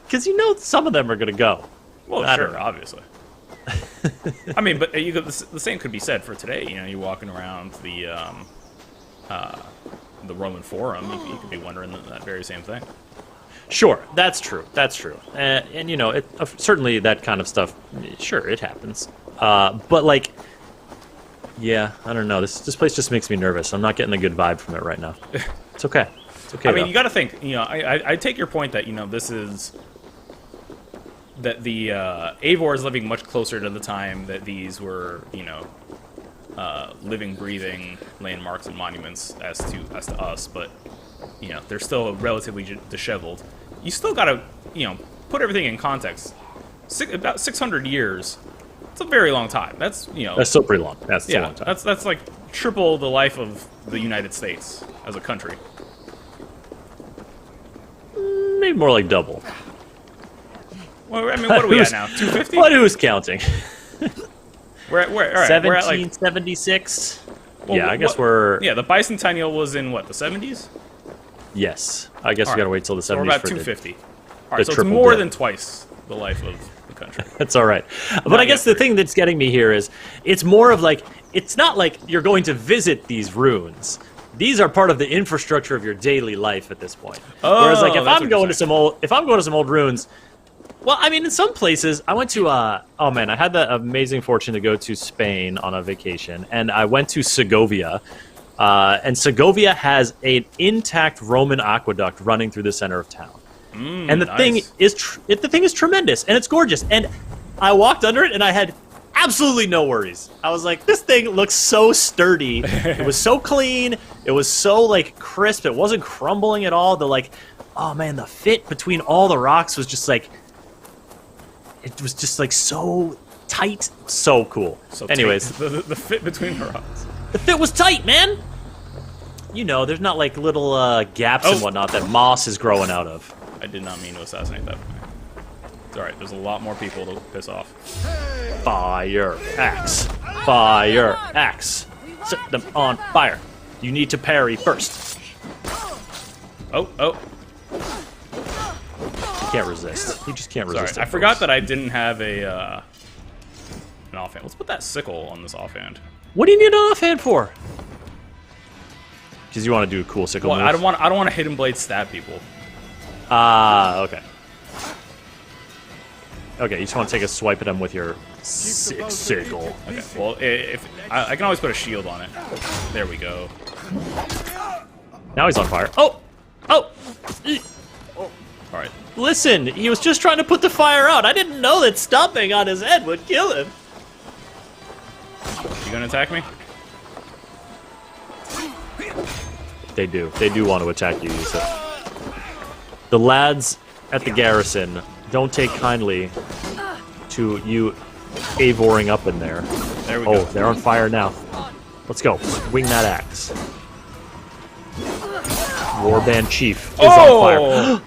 Speaker 3: Because you know some of them are gonna go.
Speaker 2: Well, sure, obviously. I mean, but the same could be said for today. You know, you're walking around the Roman Forum, you could be wondering that very same thing.
Speaker 3: Sure, that's true. That's true. And you know, certainly that kind of stuff. Sure, it happens. But like, yeah, I don't know. This place just makes me nervous. I'm not getting a good vibe from it right now. It's okay. It's okay.
Speaker 2: I mean, you got to think. You know, I take your point that this is. That the Eivor is living much closer to the time that these were, living, breathing landmarks and monuments as to us, but they're still relatively disheveled. You still gotta, put everything in context. About 600 years. It's a very long time. That's
Speaker 3: That's still pretty long. That's a long time.
Speaker 2: That's like triple the life of the United States as a country.
Speaker 3: Maybe more like double.
Speaker 2: Well, I mean, what are we at now? 250?
Speaker 3: But who's counting?
Speaker 2: We're at
Speaker 3: 1776.
Speaker 2: Well,
Speaker 3: yeah, I guess we're.
Speaker 2: Yeah, the bicentennial was in what, the 70s?
Speaker 3: Yes, I guess we gotta wait till the 70s.
Speaker 2: So we're about
Speaker 3: for
Speaker 2: 250. All right, so it's
Speaker 3: triple
Speaker 2: more
Speaker 3: dip.
Speaker 2: than twice the life of the country.
Speaker 3: That's all right. But I guess the thing that's getting me here is it's more of like it's not like you're going to visit these ruins. These are part of the infrastructure of your daily life at this point. Whereas like if I'm going to some old ruins. Well, I mean, in some places, I went to, I had the amazing fortune to go to Spain on a vacation, and I went to Segovia, and Segovia has an intact Roman aqueduct running through the center of town. And the thing is tremendous, and it's gorgeous, and I walked under it, and I had absolutely no worries. I was like, this thing looks so sturdy, it was so clean, it was so, like, crisp, it wasn't crumbling at all, the fit between all the rocks was just, like, it was just like so tight, so cool.
Speaker 2: So
Speaker 3: anyways,
Speaker 2: the fit between the rocks.
Speaker 3: The fit was tight, man. There's not like little gaps and whatnot that moss is growing out of.
Speaker 2: I did not mean to assassinate that. It's all right. There's a lot more people to piss off.
Speaker 3: Fire axe, fire axe. Set them on fire. You need to parry first.
Speaker 2: Oh.
Speaker 3: You can't resist. You just can't resist.
Speaker 2: Sorry, I forgot that I didn't have a an offhand. Let's put that sickle on this offhand.
Speaker 3: What do you need an offhand for? Because you want to do a cool sickle
Speaker 2: Well,
Speaker 3: move?
Speaker 2: I don't want a hidden blade stab people.
Speaker 3: Ah, okay. Okay, you just want to take a swipe at him with your sickle.
Speaker 2: Okay. Well, if I can always put a shield on it. There we go.
Speaker 3: Now he's on fire. Oh! Oh!
Speaker 2: All right.
Speaker 3: Listen, he was just trying to put the fire out. I didn't know that stomping on his head would kill him.
Speaker 2: You gonna attack me?
Speaker 3: They do. They do want to attack you, Yusuf. The lads at the garrison don't take kindly to you avoring up in there.
Speaker 2: There we
Speaker 3: Oh,
Speaker 2: go.
Speaker 3: they're on fire now. Let's go. Swing that axe. Warband Chief is on fire.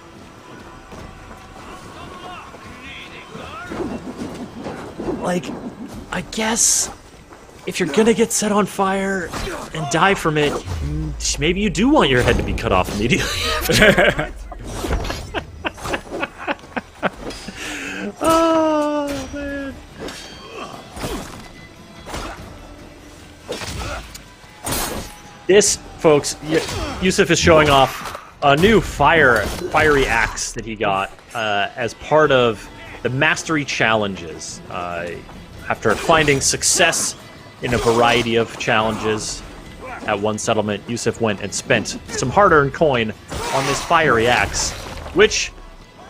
Speaker 3: Like, I guess if you're gonna get set on fire and die from it, maybe you do want your head to be cut off immediately after. Oh, man. This, folks, Yusuf is showing off a new fiery axe that he got as part of the Mastery Challenges. After finding success in a variety of challenges at one settlement, Yusuf went and spent some hard-earned coin on this fiery axe, which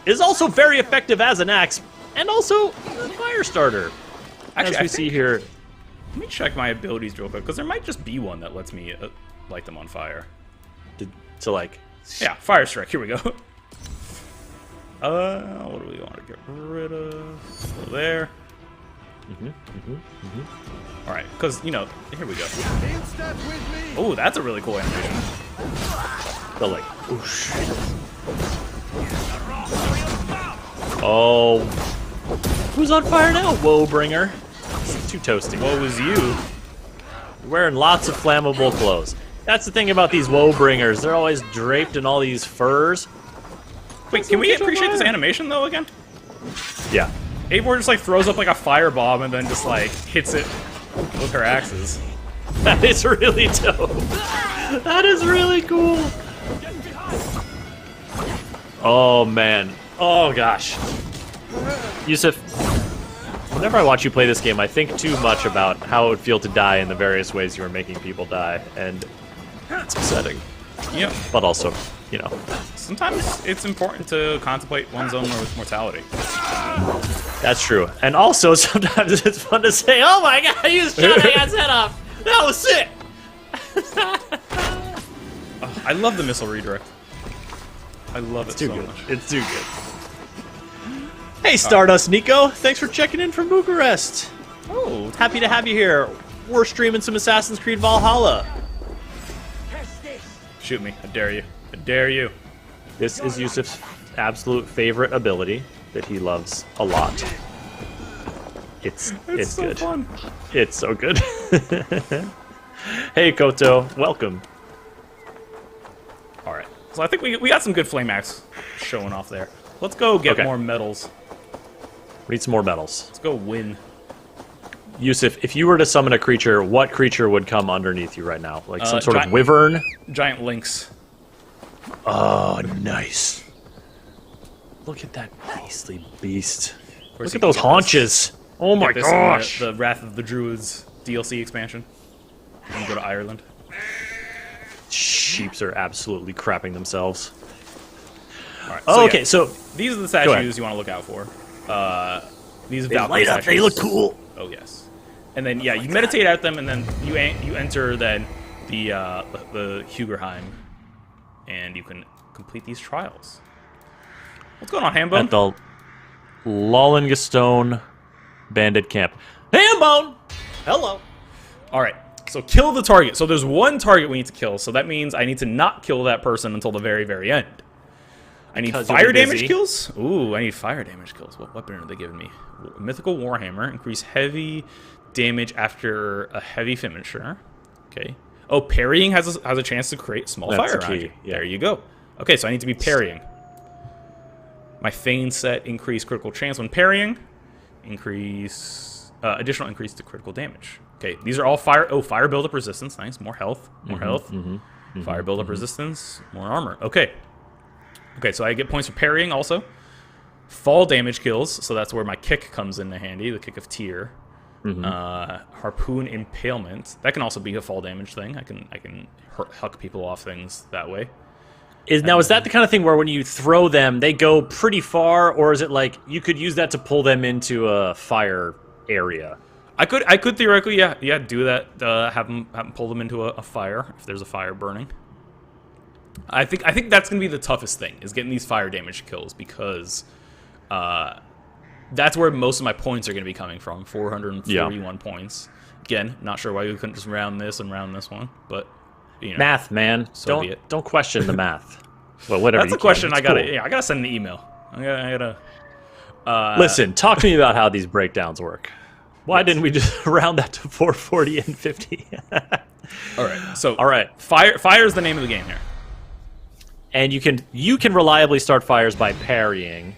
Speaker 3: is also very effective as an axe and also a fire starter.
Speaker 2: Actually,
Speaker 3: as we see here.
Speaker 2: Let me check my abilities real quick, because there might just be one that lets me light them on fire.
Speaker 3: To like...
Speaker 2: Yeah, fire strike. Here we go. What do we want to get rid of? Go there. All right, because here we go. Oh, that's a really cool animation.
Speaker 3: The like, whoosh. Oh, who's on fire now? Woebringer. It's too toasty.
Speaker 2: What was you?
Speaker 3: You're wearing lots of flammable clothes. That's the thing about these Woebringers. They're always draped in all these furs.
Speaker 2: Wait, can we appreciate this animation though again?
Speaker 3: Yeah.
Speaker 2: Eivor just like throws up like a firebomb and then just like hits it with her axes.
Speaker 3: That is really dope. That is really cool. Oh, man. Oh, gosh. Yusuf, whenever I watch you play this game, I think too much about how it would feel to die in the various ways you are making people die, and it's upsetting.
Speaker 2: Yeah.
Speaker 3: But also,
Speaker 2: Sometimes it's important to contemplate one's own mortality.
Speaker 3: That's true. And also, sometimes it's fun to say, oh my god, he was shot, I got set off. That was sick.
Speaker 2: Oh, I love the missile redirect. I love it so much.
Speaker 3: It's too good. Hey, Stardust Nico. Thanks for checking in from Bucharest.
Speaker 2: Oh,
Speaker 3: Happy to have you here. We're streaming some Assassin's Creed Valhalla.
Speaker 2: shoot me. I dare you. I dare you.
Speaker 3: This is Yusuf's absolute favorite ability that he loves a lot. It's
Speaker 2: so
Speaker 3: good.
Speaker 2: fun.
Speaker 3: It's so good. Hey, Koto. Welcome.
Speaker 2: All right. So I think we got some good flame axe showing off there. Let's go get more medals.
Speaker 3: We need some more medals.
Speaker 2: Let's go win.
Speaker 3: Yusuf, if you were to summon a creature, what creature would come underneath you right now? Like some sort of wyvern?
Speaker 2: Giant lynx.
Speaker 3: Oh, nice. Look at that beastly beast. Look at those haunches. Oh my gosh.
Speaker 2: The Wrath of the Druids DLC expansion. You can go to Ireland.
Speaker 3: Sheeps are absolutely crapping themselves.
Speaker 2: All right,
Speaker 3: Oh,
Speaker 2: so
Speaker 3: okay, so
Speaker 2: these are the statues you want to look out for. These are Valkyrie statues.
Speaker 3: They look cool.
Speaker 2: Oh yes. And then you meditate at them, and then you enter then the Hugerheim, and you can complete these trials. What's going on, Hambone?
Speaker 3: At the Lollingstone Bandit Camp. Hambone! Hello.
Speaker 2: All right. So kill the target. So there's one target we need to kill. So that means I need to not kill that person until the very, very end. I need fire damage kills. Ooh, I need fire damage kills. What weapon are they giving me? Mythical Warhammer. Increase heavy damage after a heavy finisher. Okay. Oh, parrying has a chance to create small fire around you. Yeah. There you go. Okay, so I need to be parrying. My feign set increase critical chance when parrying. Increase additional increase to critical damage. Okay, these are all fire. Oh, fire buildup resistance. Nice. More health. More health. Fire buildup resistance. More armor. Okay. Okay, so I get points for parrying also. Fall damage kills. So that's where my kick comes into handy. The kick of Tyr. Harpoon impalement. That can also be a fall damage thing. I can huck people off things that way.
Speaker 3: Is that the kind of thing where when you throw them, they go pretty far, or is it like you could use that to pull them into a fire area?
Speaker 2: I could theoretically, do that. Have them pull them into a fire if there's a fire burning. I think that's gonna be the toughest thing, is getting these fire damage kills, because that's where most of my points are gonna be coming from. 441 points. Again, not sure why we couldn't just round this and round this one, but you know,
Speaker 3: math, man.
Speaker 2: So be it.
Speaker 3: Don't question the math. Well, whatever.
Speaker 2: That's a question I gotta send the email. I gotta.
Speaker 3: Listen, talk to me about how these breakdowns work. Why didn't we just round that to 440 and 50?
Speaker 2: All right. So fire is the name of the game here.
Speaker 3: And you can reliably start fires by parrying.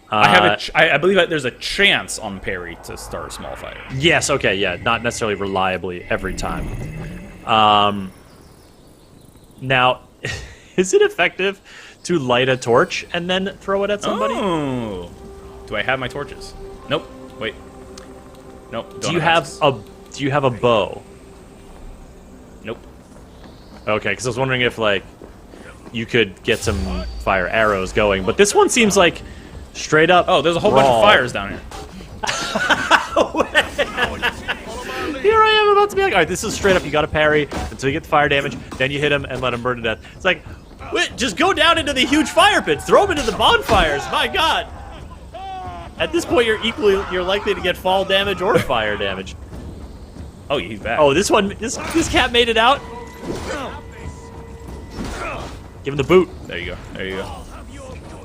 Speaker 2: I believe that there's a chance on parry to start a small fire.
Speaker 3: Yes. Okay. Yeah. Not necessarily reliably every time. Now, is it effective to light a torch and then throw it at somebody?
Speaker 2: Oh. Do I have my torches? Nope. Wait. Nope.
Speaker 3: Do you have a bow?
Speaker 2: Nope.
Speaker 3: Okay, because I was wondering if like you could get some fire arrows going, but this one seems like straight up.
Speaker 2: Oh, there's a whole bunch of fires down here.
Speaker 3: Here I am about to be like, all right, this is straight up. You got to parry until you get the fire damage, then you hit him and let him burn to death. It's like, wait, just go down into the huge fire pits, throw him into the bonfires. My God. At this point, you're likely to get fall damage or fire damage.
Speaker 2: Oh, he's back.
Speaker 3: Oh, this cat made it out. Give him the boot.
Speaker 2: There you go. There you go.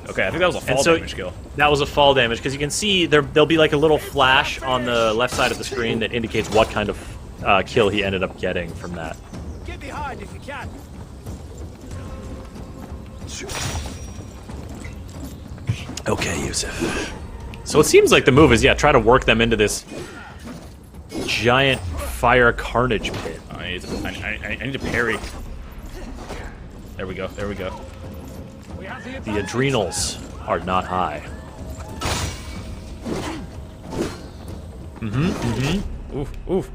Speaker 2: Okay, I think that was a fall damage kill.
Speaker 3: That was a fall damage, because you can see there'll be like a little flash on the left side of the screen that indicates what kind of kill he ended up getting from that.
Speaker 5: Get behind if you can.
Speaker 3: Okay, Yusuf. So it seems like the move is, try to work them into this giant fire carnage pit.
Speaker 2: I need to parry. There we go. There we go.
Speaker 3: The adrenals are not high.
Speaker 2: Oof, oof.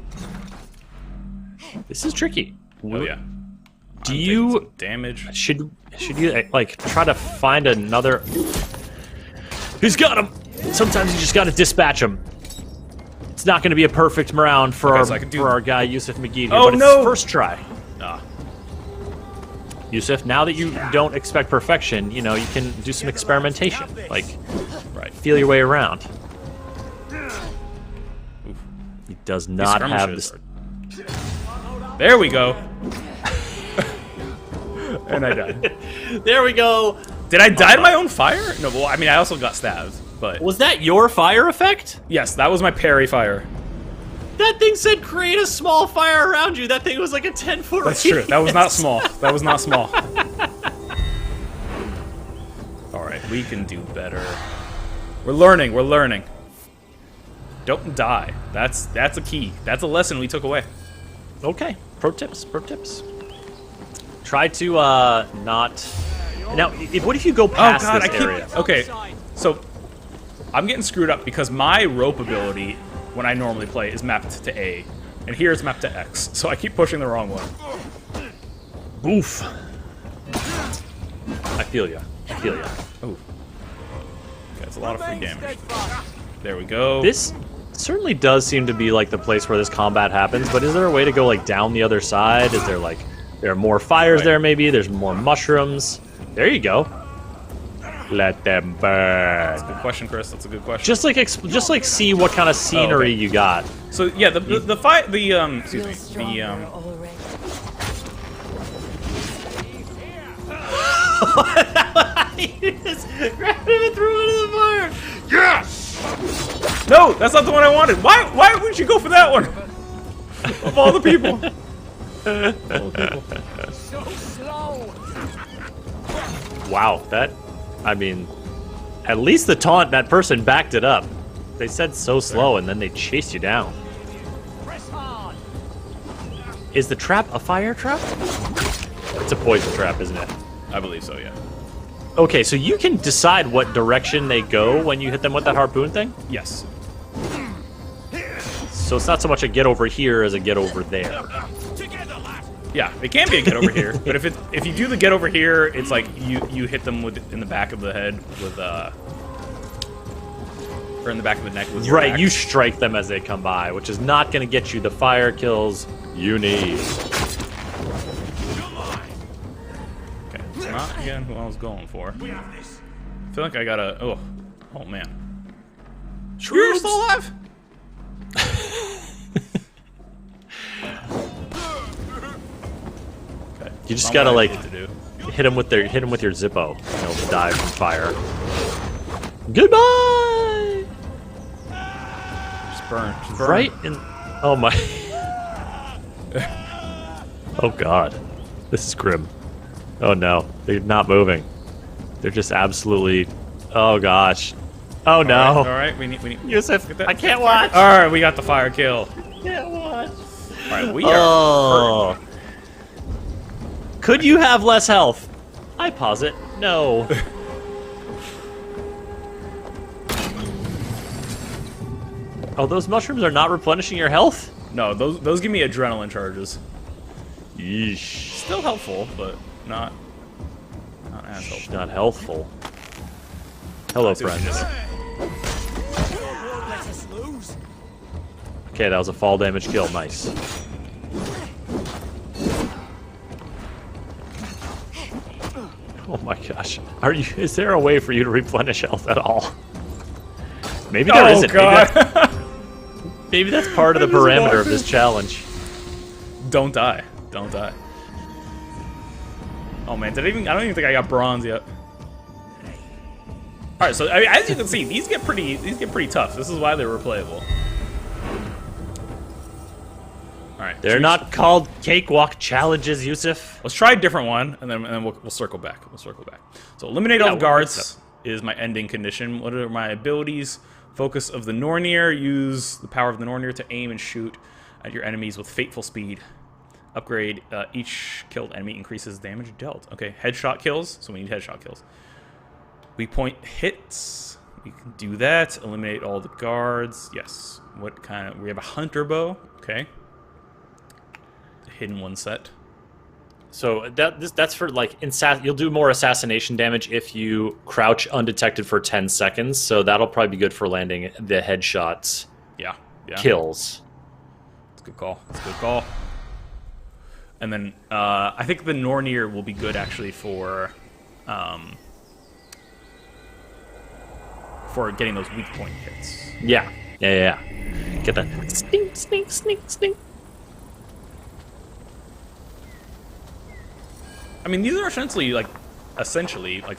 Speaker 3: This is tricky.
Speaker 2: Oh yeah.
Speaker 3: Do you
Speaker 2: damage?
Speaker 3: Should you like try to find another? He's got him. Sometimes you just got to dispatch him. It's not going to be a perfect round for our guy Yusuf McGee, but it's his first try. Yusuf, now that you don't expect perfection, you can do some experimentation, like feel your way around. He does not have this.
Speaker 2: There we go. And I died.
Speaker 3: There we go.
Speaker 2: Did I die to my own fire? No, well, I mean, I also got stabbed, but...
Speaker 3: Was that your fire effect?
Speaker 2: Yes, that was my parry fire.
Speaker 3: That thing said create a small fire around you. That thing was like a 10-foot
Speaker 2: That's true. That was not small. That was not small. Alright, we can do better. We're learning. We're learning. Don't die. That's a key. That's a lesson we took away.
Speaker 3: Okay. Pro tips. Pro tips. Try to not... Now, what if you go past this area?
Speaker 2: Okay, so I'm getting screwed up because my rope ability, when I normally play, is mapped to A, and here it's mapped to X, so I keep pushing the wrong one.
Speaker 3: Oof. I feel ya. I feel ya.
Speaker 2: Ooh. Okay, that's a lot of free damage. There we go.
Speaker 3: This certainly does seem to be like the place where this combat happens, but is there a way to go like down the other side? Is there like, there are more fires there maybe? There's more mushrooms. There you go. Let them burn.
Speaker 2: That's a good question, Chris. That's a good question.
Speaker 3: Just like see what kind of scenery you got.
Speaker 2: So yeah, excuse me,
Speaker 3: You just grabbed him and threw him into the fire.
Speaker 2: Yes. No, that's not the one I wanted. Why wouldn't you go for that one? Of all the people.
Speaker 5: So slow.
Speaker 3: Wow, I mean, at least the taunt, that person backed it up. They said so slow, and then they chased you down. Is the trap a fire trap? It's a poison trap, isn't it?
Speaker 2: I believe so, yeah.
Speaker 3: Okay, so you can decide what direction they go when you hit them with that harpoon thing?
Speaker 2: Yes.
Speaker 3: So it's not so much a get over here as a get over there.
Speaker 2: Yeah, it can be a get over here, but if you do the get over here, it's like you hit them in the back of the head with or in the back of the neck with your
Speaker 3: Right,
Speaker 2: axe.
Speaker 3: you strike them as they come by, which is not going to get you the fire kills you need.
Speaker 2: Okay, it's not again who I was going for. I feel like I gotta. Oh man. You're still alive? Okay.
Speaker 3: You just
Speaker 2: not
Speaker 3: gotta
Speaker 2: what I
Speaker 3: like
Speaker 2: need to do.
Speaker 3: hit them with your Zippo, and they'll die from fire. Goodbye.
Speaker 2: Just burn. Just burn.
Speaker 3: Right in. Oh my. Oh god, this is grim. Oh no, they're not moving. They're just absolutely. Oh gosh. Oh no.
Speaker 2: All right. We need.
Speaker 3: Yusuf,
Speaker 2: Get that-
Speaker 3: I can't watch.
Speaker 2: All right, we got the fire kill.
Speaker 3: I can't watch.
Speaker 2: All right, we are.
Speaker 3: Oh. Could you have less health? I posit no. Oh, those mushrooms are not replenishing your health?
Speaker 2: No, those give me adrenaline charges.
Speaker 3: Yeesh.
Speaker 2: Still helpful, but not as helpful.
Speaker 3: Not healthful. Hello,
Speaker 2: I see what you
Speaker 3: friends.
Speaker 2: did there.
Speaker 3: Okay, that was a fall damage kill. Nice. Oh my gosh. Is there a way for you to replenish health at all? Maybe there isn't.
Speaker 2: God.
Speaker 3: Maybe that's part of the parameter of this challenge.
Speaker 2: Don't die. Don't die. Oh man, I don't even think I got bronze yet. All right, so I mean, as you can see, these get pretty tough. This is why they're replayable. All right,
Speaker 3: They're not called cakewalk challenges, Yusuf.
Speaker 2: Let's try a different one, and then we'll circle back. We'll circle back. So eliminate all the guards is my ending condition. What are my abilities? Focus of the Nornir. Use the power of the Nornir to aim and shoot at your enemies with fateful speed. Upgrade. Each killed enemy increases damage dealt. Okay, headshot kills. So we need headshot kills. Weak point hits. We can do that. Eliminate all the guards. Yes. What kind of? We have a hunter bow. Okay. Hidden one set.
Speaker 3: So that's for like you'll do more assassination damage if you crouch undetected for 10 seconds. So that'll probably be good for landing the headshots.
Speaker 2: Yeah.
Speaker 3: Kills.
Speaker 2: It's a good call. It's a good call. And then I think the Nornir will be good actually for getting those weak point hits.
Speaker 3: Yeah. Get that stink, stink, stink, stink.
Speaker 2: I mean, these are essentially like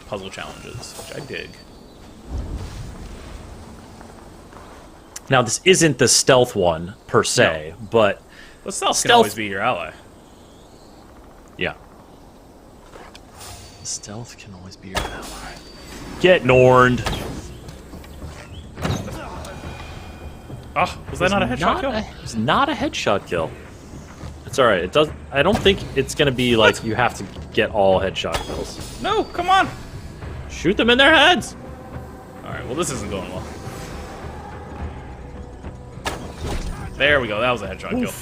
Speaker 2: puzzle challenges, which I dig.
Speaker 3: Now this isn't the stealth one per se, but
Speaker 2: stealth can always be your ally.
Speaker 3: Yeah. Stealth can always be your ally. Get Norned.
Speaker 2: Oh, was that not a headshot kill?
Speaker 3: It's not a headshot kill. It's all right. It does. I don't think it's gonna be like you have to get all headshot kills.
Speaker 2: No, come on.
Speaker 3: Shoot them in their heads.
Speaker 2: All right. Well, this isn't going well. There we go. That was a headshot kill.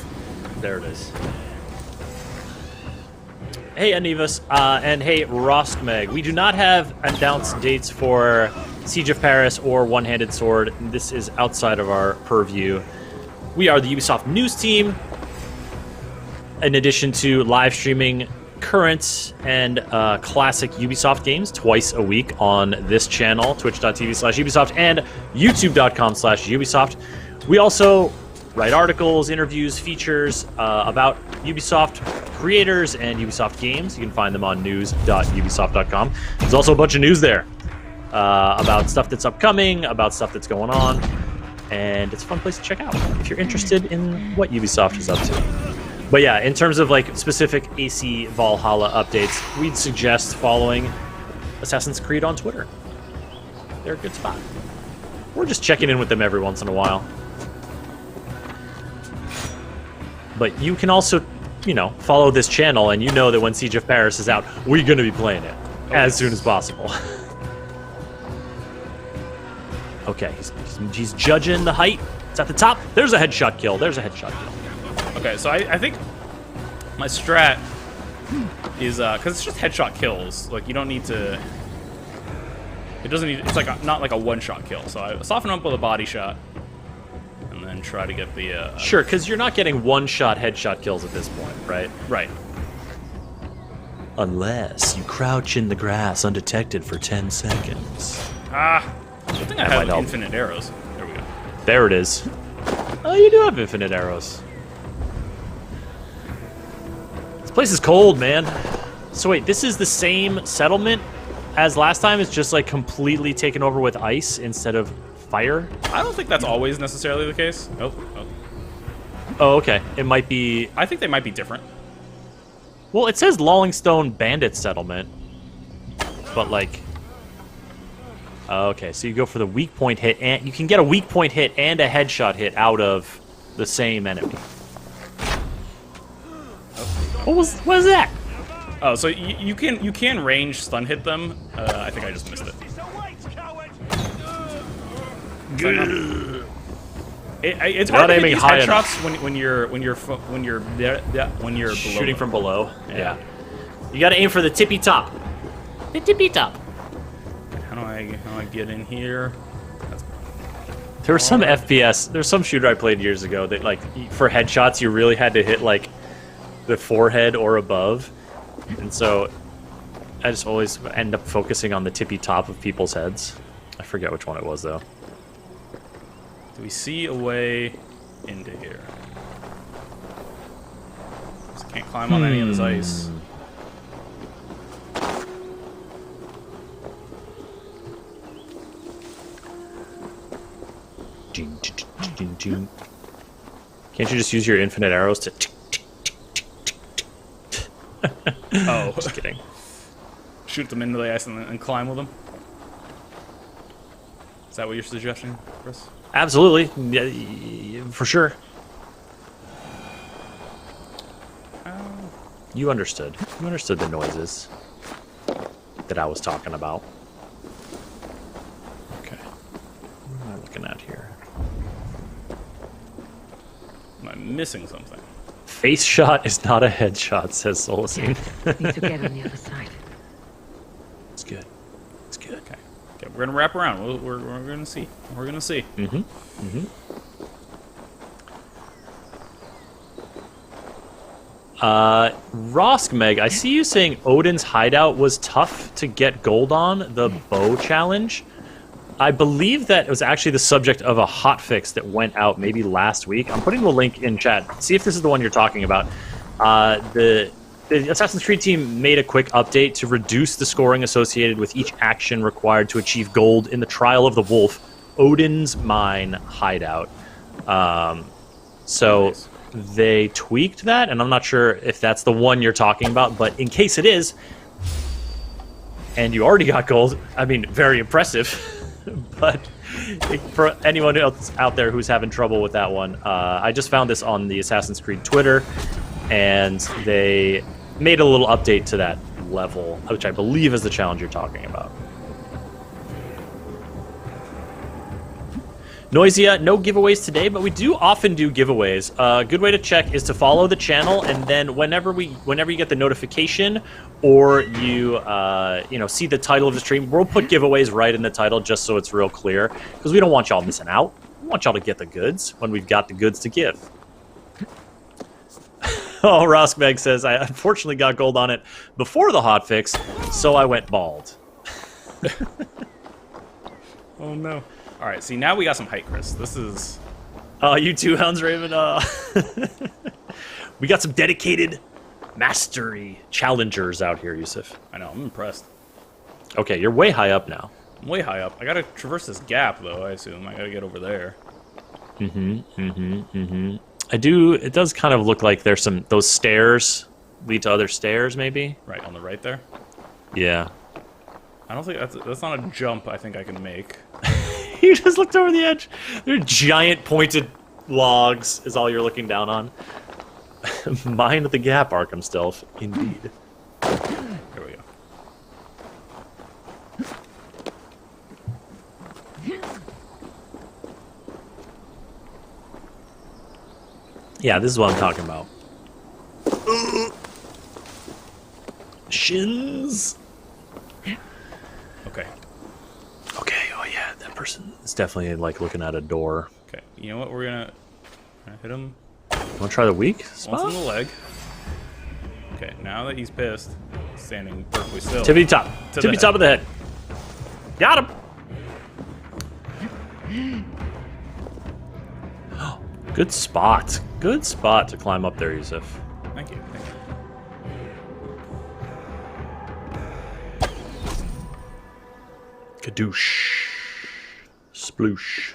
Speaker 3: There it is. Hey, Anivas, and hey, Roskmeg. We do not have announced dates for Siege of Paris or One-Handed Sword. This is outside of our purview. We are the Ubisoft news team. In addition to live streaming current and classic Ubisoft games twice a week on this channel, twitch.tv/Ubisoft and youtube.com/Ubisoft. We also write articles, interviews, features about Ubisoft creators and Ubisoft games. You can find them on news.ubisoft.com. There's also a bunch of news there about stuff that's upcoming, about stuff that's going on, and it's a fun place to check out if you're interested in what Ubisoft is up to. But yeah, in terms of like specific AC Valhalla updates, we'd suggest following Assassin's Creed on Twitter. They're a good spot. We're just checking in with them every once in a while. But you can also, you know, follow this channel, and you know that when Siege of Paris is out, we're going to be playing it as soon as possible. Okay, he's judging the height. It's at the top. There's a headshot kill. There's a headshot kill.
Speaker 2: Okay, so I think my strat is because it's just headshot kills. Like you don't need to. It doesn't need. It's like not like a one-shot kill. So I soften up with a body shot, and then try to get the.
Speaker 3: Sure, because you're not getting one-shot headshot kills at this point, right?
Speaker 2: Right.
Speaker 3: Unless you crouch in the grass undetected for 10 seconds.
Speaker 2: Ah. I think I have
Speaker 3: help.
Speaker 2: infinite arrows. There we go.
Speaker 3: There it is. Oh, you do have infinite arrows. This place is cold, man. So wait, this is the same settlement as last time? It's just like completely taken over with ice instead of fire?
Speaker 2: I don't think that's always necessarily the case. Oh.
Speaker 3: Oh, okay. It might be...
Speaker 2: I think they might be different.
Speaker 3: Well, it says Lawlingstone Bandit Settlement. But like... Okay, so you go for the weak point hit, and you can get a weak point hit and a headshot hit out of the same enemy. What was that?
Speaker 2: Oh, so you can range stun hit them. I think I just missed it. It's hard to hit these headshots when you're
Speaker 3: shooting from below.
Speaker 2: Yeah.
Speaker 3: You got to aim for the tippy top. The tippy top.
Speaker 2: How do I get in here?
Speaker 3: There was some FPS. There's some shooter I played years ago that, like, for headshots, you really had to hit like the forehead or above, and so I just always end up focusing on the tippy top of people's heads. I forget which one it was though.
Speaker 2: Do we see a way into here? Just can't climb on any of this ice.
Speaker 3: Can't you just use your infinite arrows to...
Speaker 2: Oh.
Speaker 3: Just kidding.
Speaker 2: Shoot them into the ice and climb with them? Is that what you're suggesting, Chris?
Speaker 3: Absolutely. Yeah, for sure. You understood. You understood the noises that I was talking about. Okay. What am I looking at here?
Speaker 2: Am I missing something?
Speaker 3: Face shot is not a headshot, says Solacine.
Speaker 1: Need to get on the other side.
Speaker 3: It's good. It's good.
Speaker 2: Okay, we're gonna wrap around. We're gonna see. We're gonna see.
Speaker 3: Roskmeg, I see you saying Odin's hideout was tough to get gold on, the bow challenge. I believe that it was actually the subject of a hotfix that went out maybe last week. I'm putting the link in chat. See if this is the one you're talking about. The Assassin's Creed team made a quick update to reduce the scoring associated with each action required to achieve gold in the Trial of the Wolf, Odin's Mine hideout. So
Speaker 2: Nice.
Speaker 3: They tweaked that, and I'm not sure if that's the one you're talking about, but in case it is, and you already got gold, I mean, very impressive. But for anyone else out there who's having trouble with that one, I just found this on the Assassin's Creed Twitter, and they made a little update to that level, which I believe is the challenge you're talking about. Noisia, no giveaways today, but we do often do giveaways. A good way to check is to follow the channel, and then whenever you get the notification or you see the title of the stream, we'll put giveaways right in the title just so it's real clear, because we don't want y'all missing out. We want y'all to get the goods when we've got the goods to give. Oh, Roskmeg says, I unfortunately got gold on it before the hotfix, so I went bald.
Speaker 2: Oh no. All right, see, now we got some height, Chris. This is...
Speaker 3: Oh, you too, Hounds Raven. We got some dedicated mastery challengers out here, Yusuf.
Speaker 2: I know, I'm impressed.
Speaker 3: Okay, you're way high up now.
Speaker 2: I'm way high up. I gotta traverse this gap, though, I assume. I gotta get over there.
Speaker 3: It does kind of look like there's those stairs lead to other stairs, maybe?
Speaker 2: Right, on the right there?
Speaker 3: Yeah.
Speaker 2: I don't think that's not a jump I think I can make.
Speaker 3: You just looked over the edge. They're giant pointed logs is all you're looking down on. Mind the gap, Arkham Stealth. Indeed.
Speaker 2: Here we go.
Speaker 3: Yeah, this is what I'm talking about. Shins.
Speaker 2: Okay.
Speaker 3: Okay, oh yeah, that person is definitely like looking at a door.
Speaker 2: Okay. You know what? We're gonna hit him
Speaker 3: Wanna try the weak
Speaker 2: once
Speaker 3: spot?
Speaker 2: in the leg. Okay. Now that he's pissed, standing perfectly still.
Speaker 3: Tippy top.
Speaker 2: To
Speaker 3: Tippy
Speaker 2: the
Speaker 3: top of the head. Got him! Good spot. Good spot to climb up there, Yusuf.
Speaker 2: Thank you. Thank you.
Speaker 3: Kadoosh. Sploosh.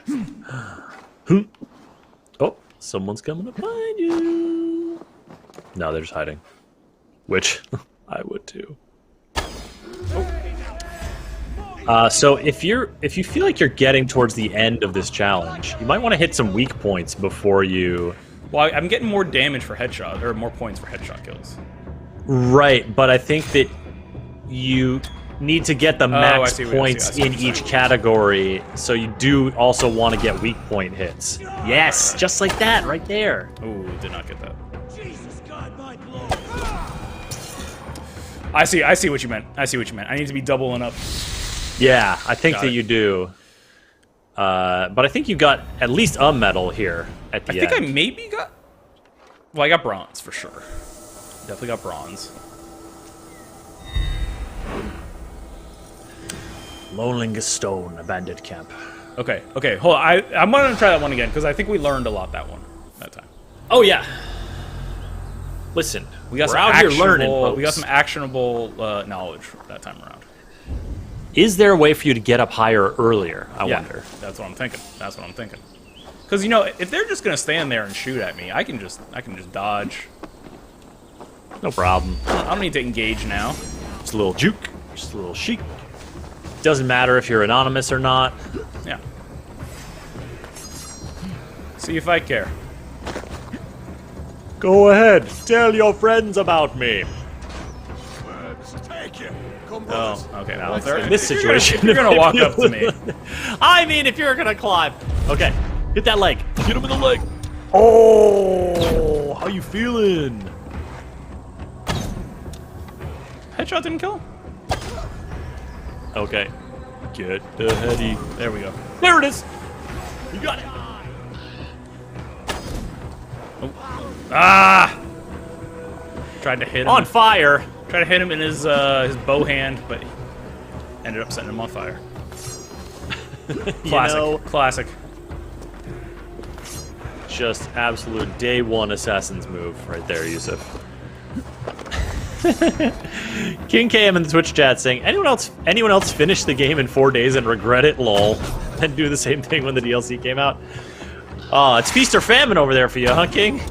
Speaker 3: Oh, someone's coming to find you. No, they're just hiding. Which I would too. So if you feel like you're getting towards the end of this challenge, you might want to hit some weak points before you.
Speaker 2: Well, I'm getting more damage for headshot, or more points for headshot kills.
Speaker 3: Right, but I think that you need to get the max points in each category, so you do also want to get weak point hits. Yes, just like that, right there.
Speaker 2: Ooh, did not get that. I see what you meant. I see what you meant. I need to be doubling up.
Speaker 3: Yeah, I think
Speaker 2: Got
Speaker 3: that
Speaker 2: it.
Speaker 3: you do. But I think you got at least a medal here at the
Speaker 2: I
Speaker 3: end.
Speaker 2: think I maybe got... Well, I got bronze, for sure. Definitely got bronze.
Speaker 3: Lonelingus Stone, abandoned camp.
Speaker 2: Okay, okay, hold on. I'm gonna try that one again, because I think we learned a lot that time.
Speaker 3: Oh, yeah. Listen,
Speaker 2: We got
Speaker 3: we're
Speaker 2: some
Speaker 3: out here
Speaker 2: actionable,
Speaker 3: learning, folks.
Speaker 2: we got some actionable knowledge that time around.
Speaker 3: Is there a way for you to get up higher earlier, I wonder?
Speaker 2: That's what I'm thinking. That's what I'm thinking. Because, you know, if they're just gonna stand there and shoot at me, I can just dodge.
Speaker 3: No problem.
Speaker 2: I don't need to engage now.
Speaker 3: Just a little juke, just a little chic. Doesn't matter if you're anonymous or not.
Speaker 2: Yeah. See if I care.
Speaker 3: Go ahead, tell your friends about me.
Speaker 5: Take it. Come,
Speaker 2: Oh, okay. Well, if
Speaker 3: In this
Speaker 2: if you're gonna-
Speaker 3: situation,
Speaker 2: if you're gonna walk up to me.
Speaker 3: I mean, if you're gonna climb. Okay, hit that leg. Get him in the leg. Oh, how you feeling?
Speaker 2: Headshot didn't kill him?
Speaker 3: Okay, get the heady.
Speaker 2: There we go.
Speaker 3: There it is. You got it.
Speaker 2: Ah! Tried to hit him.
Speaker 3: On fire.
Speaker 2: Tried to hit him in his bow hand, but ended up setting him on fire. Classic.
Speaker 3: know-
Speaker 2: Classic.
Speaker 3: Just absolute day one assassin's move right there, Yusuf. King KM in the Twitch chat saying, anyone else finish the game in 4 days and regret it, lol, and do the same thing when the DLC came out? Oh, it's feast or famine over there for you, huh, King?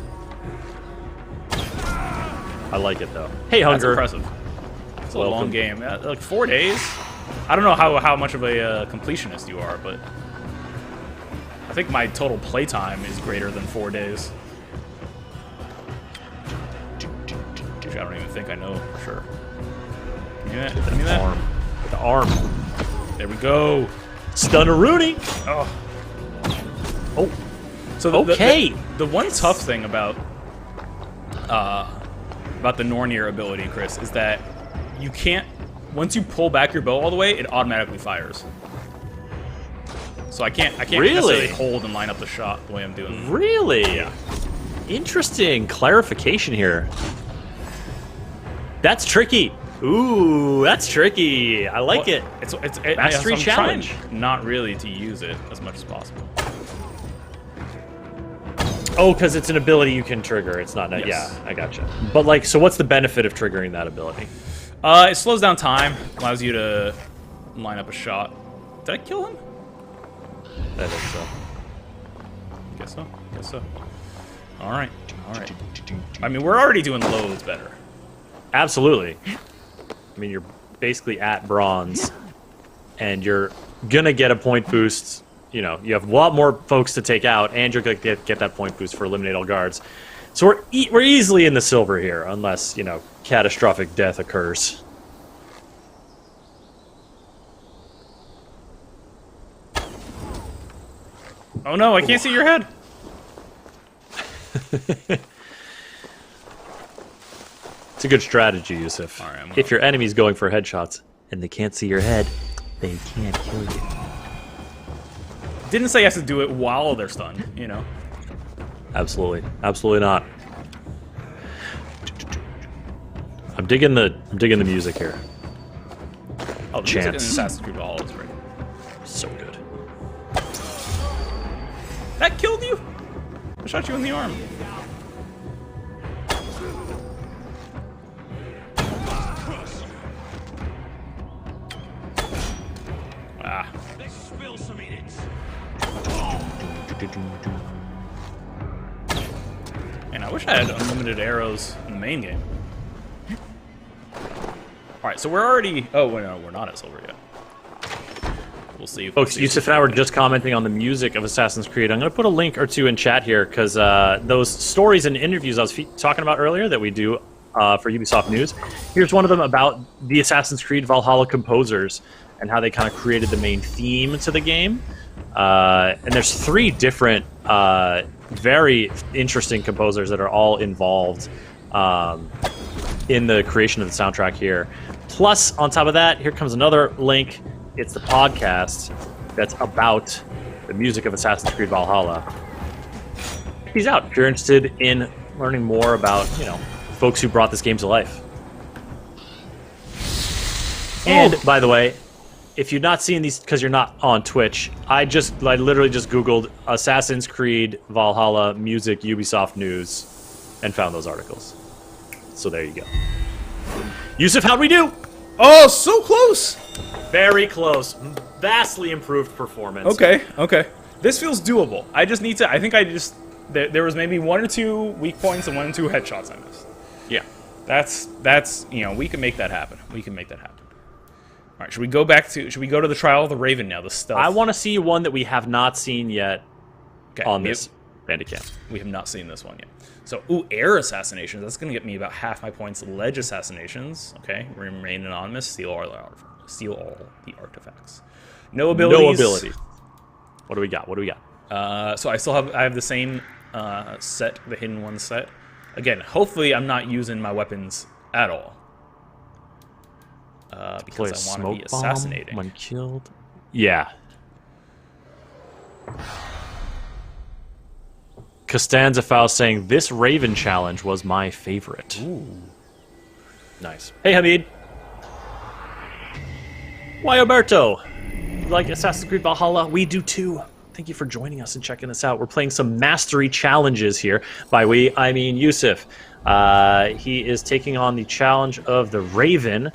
Speaker 3: I like it though. Hey,
Speaker 2: That's
Speaker 3: Hunger.
Speaker 2: impressive. It's a
Speaker 3: Welcome.
Speaker 2: long game. Like 4 days? I don't know how much of a completionist you are, but I think my total playtime is greater than 4 days. Which I don't even think I know for sure. Give me that. Give me that.
Speaker 3: Arm. The arm.
Speaker 2: There we go.
Speaker 3: Stunner Rooney.
Speaker 2: Oh.
Speaker 3: Oh.
Speaker 2: So
Speaker 3: Okay.
Speaker 2: the one tough thing about the Nornir ability, Chris, is that you can't, once you pull back your bow all the way, it automatically fires. So I can't
Speaker 3: Really?
Speaker 2: necessarily hold and line up the shot the way I'm doing.
Speaker 3: Really?
Speaker 2: Yeah.
Speaker 3: Interesting clarification here. That's tricky. Ooh, that's tricky. I like it.
Speaker 2: It's
Speaker 3: Mastery
Speaker 2: I'm
Speaker 3: challenge.
Speaker 2: trying not really to use it as much as possible.
Speaker 3: Oh, because it's an ability you can trigger. It's not.
Speaker 2: Yes.
Speaker 3: Yeah, I gotcha. But like, so what's the benefit of triggering that ability?
Speaker 2: It slows down time, allows you to line up a shot. Did I kill him?
Speaker 3: I think so.
Speaker 2: Guess so. Guess so. All right. All right. I mean, we're already doing loads better.
Speaker 3: Absolutely. I mean, you're basically at bronze, and you're gonna get a point boost you know, you have a lot more folks to take out, and you're going to get that point boost for eliminate all guards. So we're easily in the silver here, unless, you know, catastrophic death occurs.
Speaker 2: Oh no, I can't see your head.
Speaker 3: It's a good strategy, Yusuf.
Speaker 2: All right,
Speaker 3: if your enemy's going for headshots and they can't see your head, they can't kill you.
Speaker 2: Didn't say he has to do it while they're stunned, you know?
Speaker 3: Absolutely. Absolutely not. I'm digging the music here.
Speaker 2: Oh, the music in Assassin's Creed Valhalla is great.
Speaker 3: So good.
Speaker 2: That killed you? I shot you in the arm. Ah. Man, I wish I had unlimited arrows in the main game. Alright, so we're already... Oh, no, we're not at silver yet. We'll see.
Speaker 3: Folks, Yusuf and I were just commenting on the music of Assassin's Creed. I'm going to put a link or two in chat here, because those stories and interviews I was talking about earlier that we do for Ubisoft News, here's one of them about the Assassin's Creed Valhalla composers and how they kind of created the main theme to the game. And there's 3 different, very interesting composers that are all involved in the creation of the soundtrack here. Plus, on top of that, here comes another link. It's the podcast that's about the music of Assassin's Creed Valhalla. Check these out if you're interested in learning more about, you know, folks who brought this game to life. And, by the way, if you've not seen these, because you're not on Twitch, I literally just Googled Assassin's Creed Valhalla music Ubisoft News and found those articles. So there you go. Yusuf, how'd we do?
Speaker 2: Oh, so close!
Speaker 3: Very close. Vastly improved performance.
Speaker 2: Okay, okay. This feels doable. I just need to... I think I just... There was maybe 1 or 2 weak points and 1 or 2 headshots I missed.
Speaker 3: Yeah.
Speaker 2: That's... You know, we can make that happen. We can make that happen. All right, should we go back to... Should we go to the Trial of the Raven now? The stuff.
Speaker 3: I want to see one that we have not seen yet on this Bandicam.
Speaker 2: We have not seen this one yet. So, ooh, air assassinations. That's going to get me about half my points. Ledge assassinations. Okay, remain anonymous. Steal all the artifacts. No abilities.
Speaker 3: No ability. What do we got? What do we got?
Speaker 2: So I have the same set, the hidden one set. Again, hopefully I'm not using my weapons at all. Because I want to be assassinating.
Speaker 3: When killed. Yeah. Costanza Faust saying, this Raven challenge was my favorite.
Speaker 2: Ooh.
Speaker 3: Nice. Hey, Hamid. Why, Alberto? You like Assassin's Creed Valhalla? We do too. Thank you for joining us and checking us out. We're playing some mastery challenges here. By we, I mean Yusuf. He is taking on the challenge of the Raven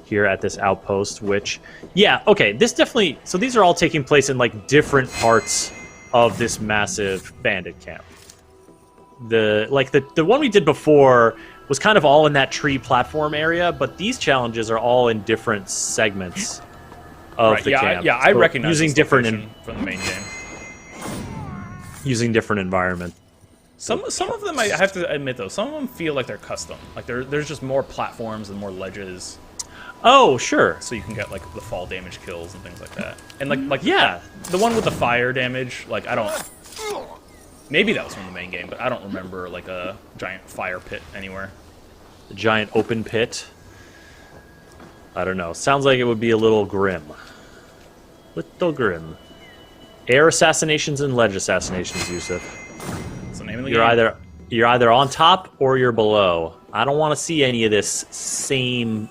Speaker 3: here at this outpost, which, yeah, okay, this definitely... So these are all taking place in, like, different parts of this massive bandit camp. The one we did before was kind of all in that tree platform area, but these challenges are all in different segments of the camp.
Speaker 2: Yeah, I recognize
Speaker 3: using different
Speaker 2: from the main game.
Speaker 3: Using different environment.
Speaker 2: Some of them, I have to admit though, some of them feel like they're custom. Like there's just more platforms and more ledges.
Speaker 3: Oh, sure.
Speaker 2: So you can get like the fall damage kills and things like that. And like yeah, the one with the fire damage, like I don't. Maybe that was from the main game, but I don't remember like a giant fire pit anywhere.
Speaker 3: A giant open pit. I don't know. Sounds like it would be a little grim. Little grim. Air assassinations and ledge assassinations, Yusuf.
Speaker 2: That's the name of the game.
Speaker 3: You're either on top or you're below. I don't want to see any of this same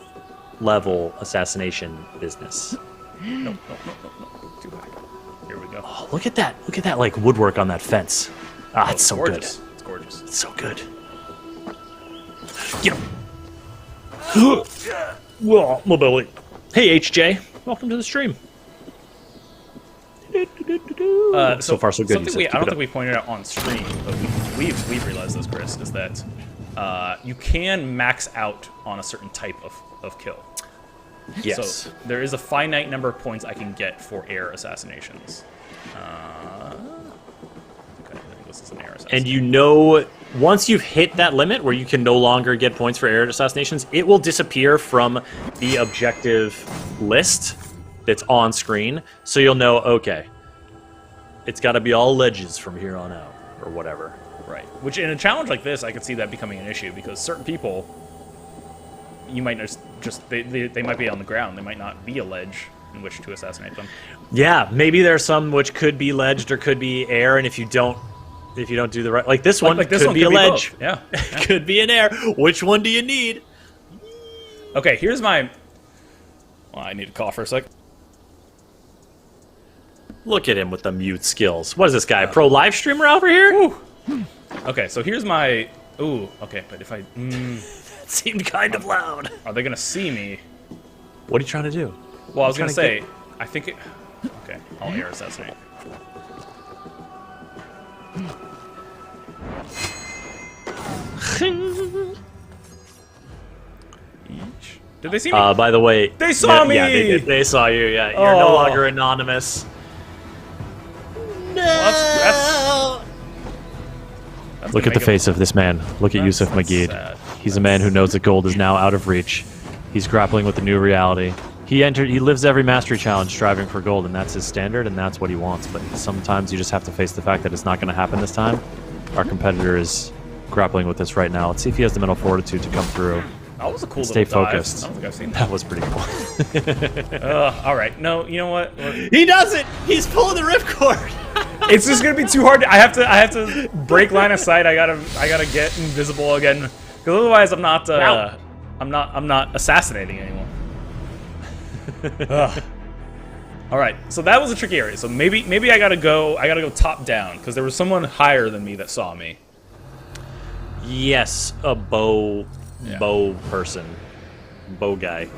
Speaker 3: level assassination business.
Speaker 2: No. Too high. Here we go.
Speaker 3: Oh, look at that. Look at that like woodwork on that fence. Ah, it's so
Speaker 2: gorgeous.
Speaker 3: good.
Speaker 2: It's gorgeous.
Speaker 3: It's so good. Get him. Whoa, mobility. Hey, HJ. Welcome to the stream. So far, so good.
Speaker 2: Something I don't think we pointed out on stream, but we've realized this, Chris, is that you can max out on a certain type of kill.
Speaker 3: Yes.
Speaker 2: So there is a finite number of points I can get for air assassinations. Okay, I think this is an air assassination.
Speaker 3: And you know, once you've hit that limit where you can no longer get points for air assassinations, it will disappear from the objective list that's on screen. So you'll know, okay, it's got to be all ledges from here on out, or whatever.
Speaker 2: Right. Which, in a challenge like this, I could see that becoming an issue, because certain people, you might just they might be on the ground. They might not be a ledge in which to assassinate them.
Speaker 3: Yeah, maybe there's some which could be ledged or could be air, and if you don't do the right, like this one,
Speaker 2: this
Speaker 3: could
Speaker 2: one
Speaker 3: be a ledge.
Speaker 2: both. Yeah.
Speaker 3: Could be an air. Which one do you need?
Speaker 2: Okay, here's my... Well, I need to cough for a sec.
Speaker 3: Look at him with the mute skills. What is this guy, pro live streamer over here?
Speaker 2: Ooh. Okay, so here's my... Ooh, okay, but if I...
Speaker 3: That seemed kind of loud.
Speaker 2: Are they gonna see me?
Speaker 3: What are you trying to do?
Speaker 2: Well, I was gonna say, I think it... Okay, I'll air assassinate. Did they see me?
Speaker 3: By the way...
Speaker 2: They saw me!
Speaker 3: Yeah, they did. They saw you, yeah. You're no longer anonymous.
Speaker 2: Well,
Speaker 3: Look at the face of this man. Look at Yusuf Magid.
Speaker 2: Sad.
Speaker 3: He's a man who knows that gold is now out of reach. He's grappling with the new reality. He lives every mastery challenge striving for gold, and that's his standard, and that's what he wants. But sometimes you just have to face the fact that it's not going to happen this time. Our competitor is grappling with this right now. Let's see if he has the mental fortitude to come through.
Speaker 2: That was a cool
Speaker 3: Stay
Speaker 2: little dive.
Speaker 3: focused.
Speaker 2: I don't think I've seen that.
Speaker 3: That was pretty cool.
Speaker 2: All right. No, you know what?
Speaker 3: He does it! He's pulling the ripcord!
Speaker 2: It's just gonna be too hard. I have to break line of sight. I gotta get invisible again, because otherwise I'm not assassinating anyone. All right. So that was a tricky area. So maybe I gotta go top down, because there was someone higher than me that saw me.
Speaker 3: Yes, a bow person. Bow guy.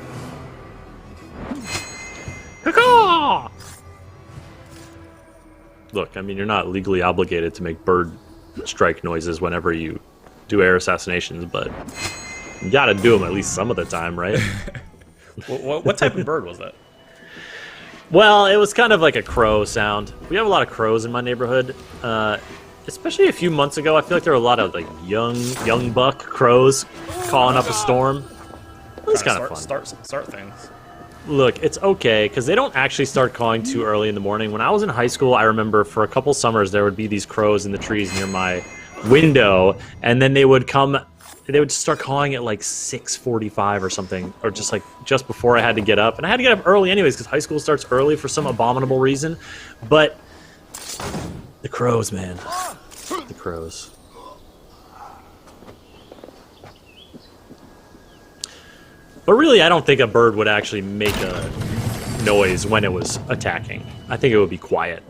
Speaker 3: Caw! Look, I mean, you're not legally obligated to make bird strike noises whenever you do air assassinations, but you gotta do them at least some of the time, right?
Speaker 2: What type of bird was that?
Speaker 3: Well, it was kind of like a crow sound. We have a lot of crows in my neighborhood. Especially a few months ago, I feel like there were a lot of like young buck crows calling up a storm. It was kind of fun.
Speaker 2: Start things.
Speaker 3: Look, it's okay, because they don't actually start calling too early in the morning. When I was in high school, I remember for a couple summers there would be these crows in the trees near my window, and then they would start calling at like 6:45 or something, or just before I had to get up. And I had to get up early anyways, because high school starts early for some abominable reason. But the crows, man. The crows. But really, I don't think a bird would actually make a noise when it was attacking. I think it would be quiet.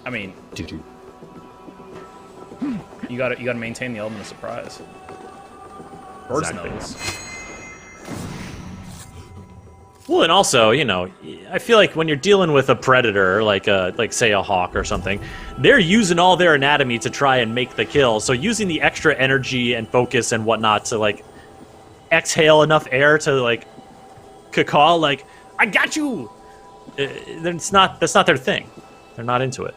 Speaker 2: I mean, you gotta maintain the element of surprise. Birds know this.
Speaker 3: Well, and also, you know, I feel like when you're dealing with a predator, like say a hawk or something, they're using all their anatomy to try and make the kill. So using the extra energy and focus and whatnot to like exhale enough air to like caw, like I got you. That's not their thing. They're not into it.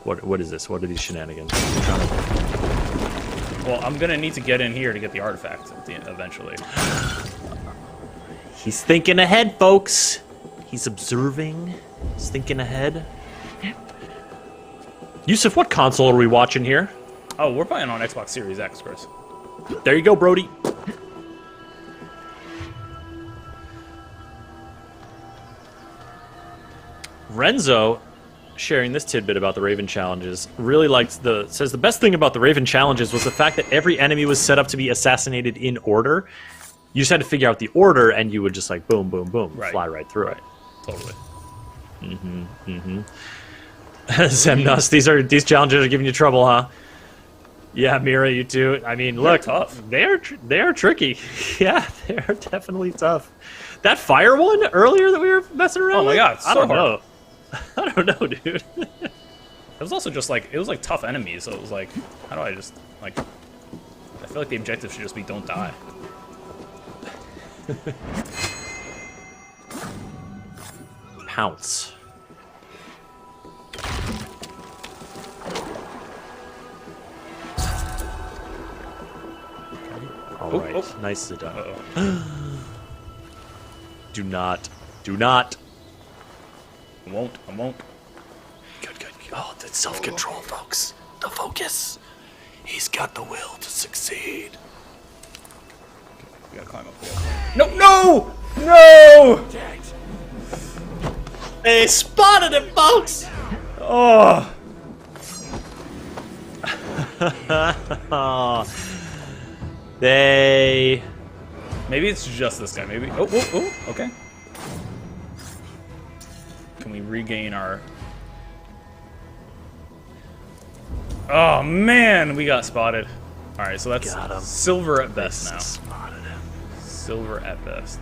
Speaker 3: What is this? What are these shenanigans?
Speaker 2: Well, I'm gonna need to get in here to get the artifact eventually.
Speaker 3: He's thinking ahead, folks. He's observing. He's thinking ahead. Yusuf, what console are we watching here?
Speaker 2: Oh, we're playing on Xbox Series X, Chris.
Speaker 3: There you go, Brody. Renzo, sharing this tidbit about the Raven challenges, really says the best thing about the Raven challenges was the fact that every enemy was set up to be assassinated in order. You just had to figure out the order, and you would just like boom, boom, boom, fly right through it.
Speaker 2: Totally.
Speaker 3: Zemnus, these challenges are giving you trouble, huh? Yeah, Mira, you too. I mean, look,
Speaker 2: tough.
Speaker 3: They are tricky. Yeah, they are definitely tough. That fire one earlier that we were messing around.
Speaker 2: Oh my god, it's
Speaker 3: I don't
Speaker 2: so hard.
Speaker 3: know. I don't know, dude.
Speaker 2: It was also just like tough enemies, so it was like, how do I just like? I feel like the objective should just be don't die.
Speaker 3: pounce. All right, nicely done. Do not.
Speaker 2: I won't.
Speaker 3: Good. Oh, the self-control, folks. The focus. He's got the will to succeed.
Speaker 2: We gotta climb up there. No!
Speaker 3: They spotted him, folks!
Speaker 2: Oh!
Speaker 3: They...
Speaker 2: Maybe it's just this guy. Maybe. Oh, okay. Can we regain our... Oh, man! We got spotted. Alright, so that's silver at best now.
Speaker 3: Spotted him.
Speaker 2: Silver at best.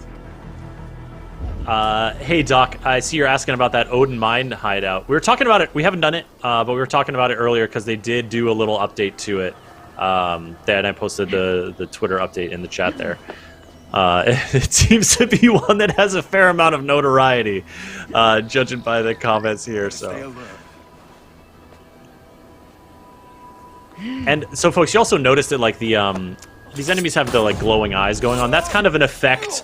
Speaker 3: Hey, Doc, I see you're asking about that Odin Mine hideout. We were talking about it. We haven't done it, but we were talking about it earlier because they did do a little update to it. And I posted the Twitter update in the chat there. It seems to be one that has a fair amount of notoriety, judging by the comments here. So, and so, folks, you also noticed that like the these enemies have the like glowing eyes going on. That's kind of an effect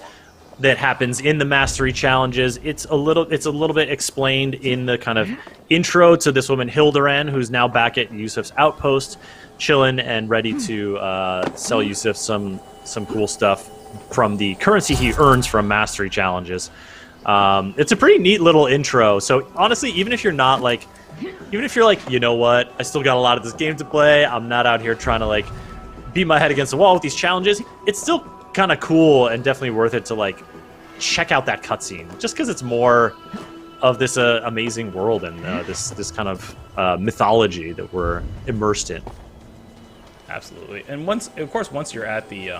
Speaker 3: that happens in the mastery challenges. It's a little bit explained in the kind of intro to this woman Hilderan, who's now back at Yusuf's outpost, chilling and ready to sell Yusuf some cool stuff from the currency he earns from mastery challenges. It's a pretty neat little intro. So honestly, even if you're like, you know what, I still got a lot of this game to play, I'm not out here trying to like beat my head against the wall with these challenges, it's still kind of cool and definitely worth it to like check out that cutscene, just because it's more of this amazing world and this kind of mythology that we're immersed in.
Speaker 2: Absolutely. And once you're at the you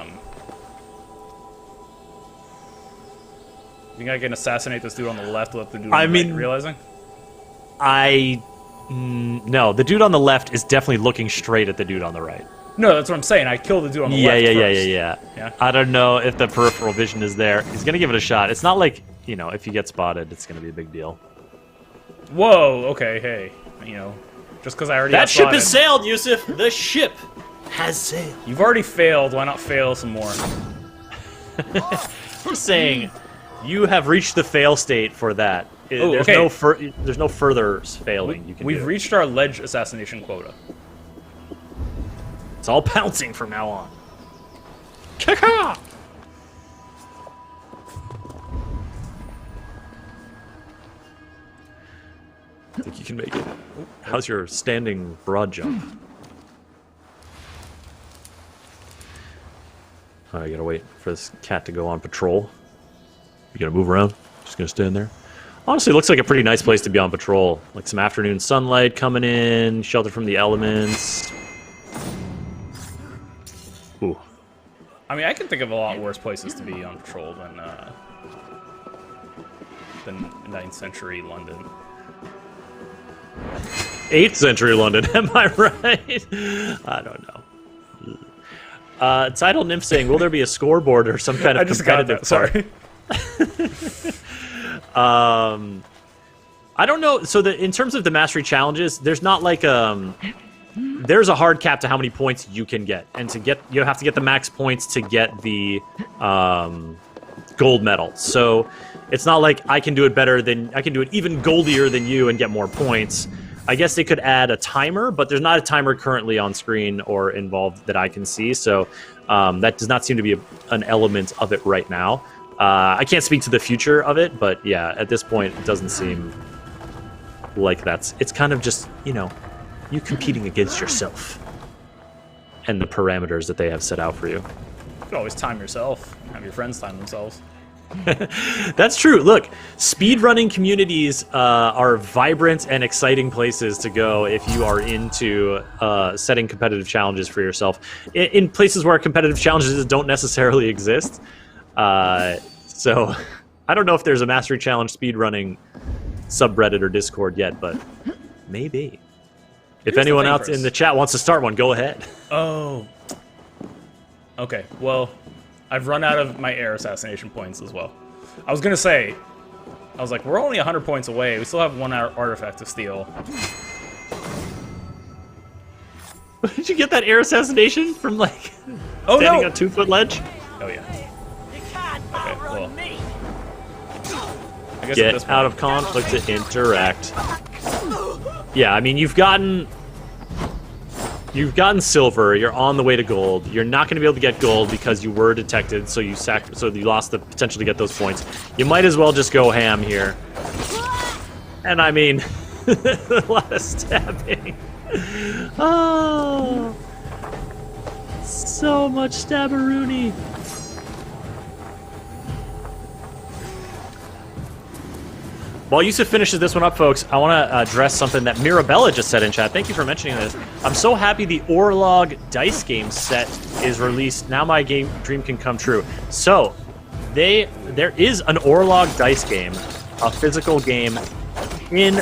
Speaker 2: think I can assassinate this dude on the left without the dude on the right realizing?
Speaker 3: No, the dude on the left is definitely looking straight at the dude on the right.
Speaker 2: No, that's what I'm saying. I killed the dude on the left first.
Speaker 3: Yeah. I don't know if the peripheral vision is there. He's gonna give it a shot. It's not like, if you get spotted, it's gonna be a big deal.
Speaker 2: Whoa, okay, hey. Just because I already got spotted.
Speaker 3: That ship has sailed, Yusuf! The ship has sailed.
Speaker 2: You've already failed, why not fail some more?
Speaker 3: I'm saying, you have reached the fail state for that. There's no further failing you can do.
Speaker 2: We've reached our ledge assassination quota.
Speaker 3: It's all pouncing from now on. Kaka! I think you can make it. How's your standing broad jump? Oh, I gotta wait for this cat to go on patrol. You gotta move around. Just gonna stand there. Honestly, it looks like a pretty nice place to be on patrol. Like some afternoon sunlight coming in, shelter from the elements. Ooh.
Speaker 2: I mean, I can think of a lot worse places to be on patrol than 9th century London.
Speaker 3: 8th century London, am I right? I don't know. Tidal Nymph saying, will there be a scoreboard or some kind of competitive
Speaker 2: sorry.
Speaker 3: I don't know. So in terms of the mastery challenges, there's not like there's a hard cap to how many points you can get, and you have to get the max points to get the gold medal. So it's not like I can do it even goldier than you and get more points. I guess they could add a timer, but there's not a timer currently on screen or involved that I can see. So that does not seem to be an element of it right now. I can't speak to the future of it, but yeah, at this point, it doesn't seem like it's kind of just, you competing against yourself and the parameters that they have set out for you.
Speaker 2: You could always time yourself, have your friends time themselves.
Speaker 3: That's true. Look, speedrunning communities are vibrant and exciting places to go if you are into setting competitive challenges for yourself. In places where competitive challenges don't necessarily exist. So I don't know if there's a Mastery Challenge speedrunning subreddit or Discord yet, but maybe. If anyone else in the chat wants to start one, go ahead.
Speaker 2: Oh. Okay, well, I've run out of my air assassination points as well. I was going to say, I was like, we're only 100 points away. We still have one artifact to steal.
Speaker 3: Did you get that air assassination from like standing on a 2-foot ledge?
Speaker 2: Oh yeah. Okay, well. I guess
Speaker 3: Get out of conflict to interact. Yeah, I mean you've gotten silver. You're on the way to gold. You're not going to be able to get gold because you were detected, so you lost the potential to get those points. You might as well just go ham here. And I mean, a lot of stabbing. Oh, so much stabberoonie. While Yusuf finishes this one up, folks, I want to address something that Mirabella just said in chat. Thank you for mentioning this. I'm so happy the Orlog dice game set is released. Now my dream can come true. So, there is an Orlog dice game, a physical game, in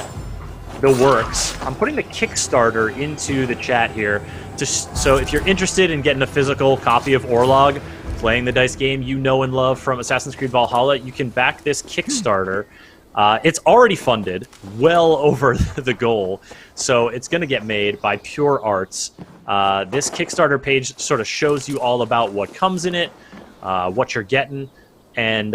Speaker 3: the works. I'm putting the Kickstarter into the chat here. So if you're interested in getting a physical copy of Orlog, playing the dice game you know and love from Assassin's Creed Valhalla, you can back this Kickstarter. It's already funded, well over the goal, so it's going to get made by Pure Arts. This Kickstarter page sort of shows you all about what comes in it, what you're getting, and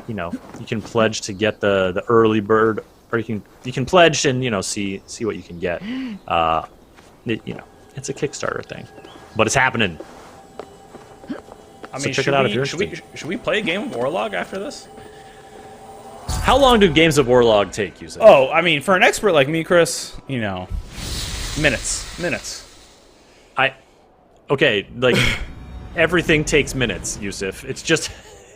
Speaker 3: you know, you can pledge to get the early bird, or you can pledge and see what you can get. It's a Kickstarter thing, but it's happening.
Speaker 2: I mean,
Speaker 3: so check it out if you're interested.
Speaker 2: Should we play a game of Orlog after this?
Speaker 3: How long do games of Orlog take, you say?
Speaker 2: Oh, I mean, for an expert like me, Chris, minutes.
Speaker 3: Okay, like, everything takes minutes, Yusuf. It's just,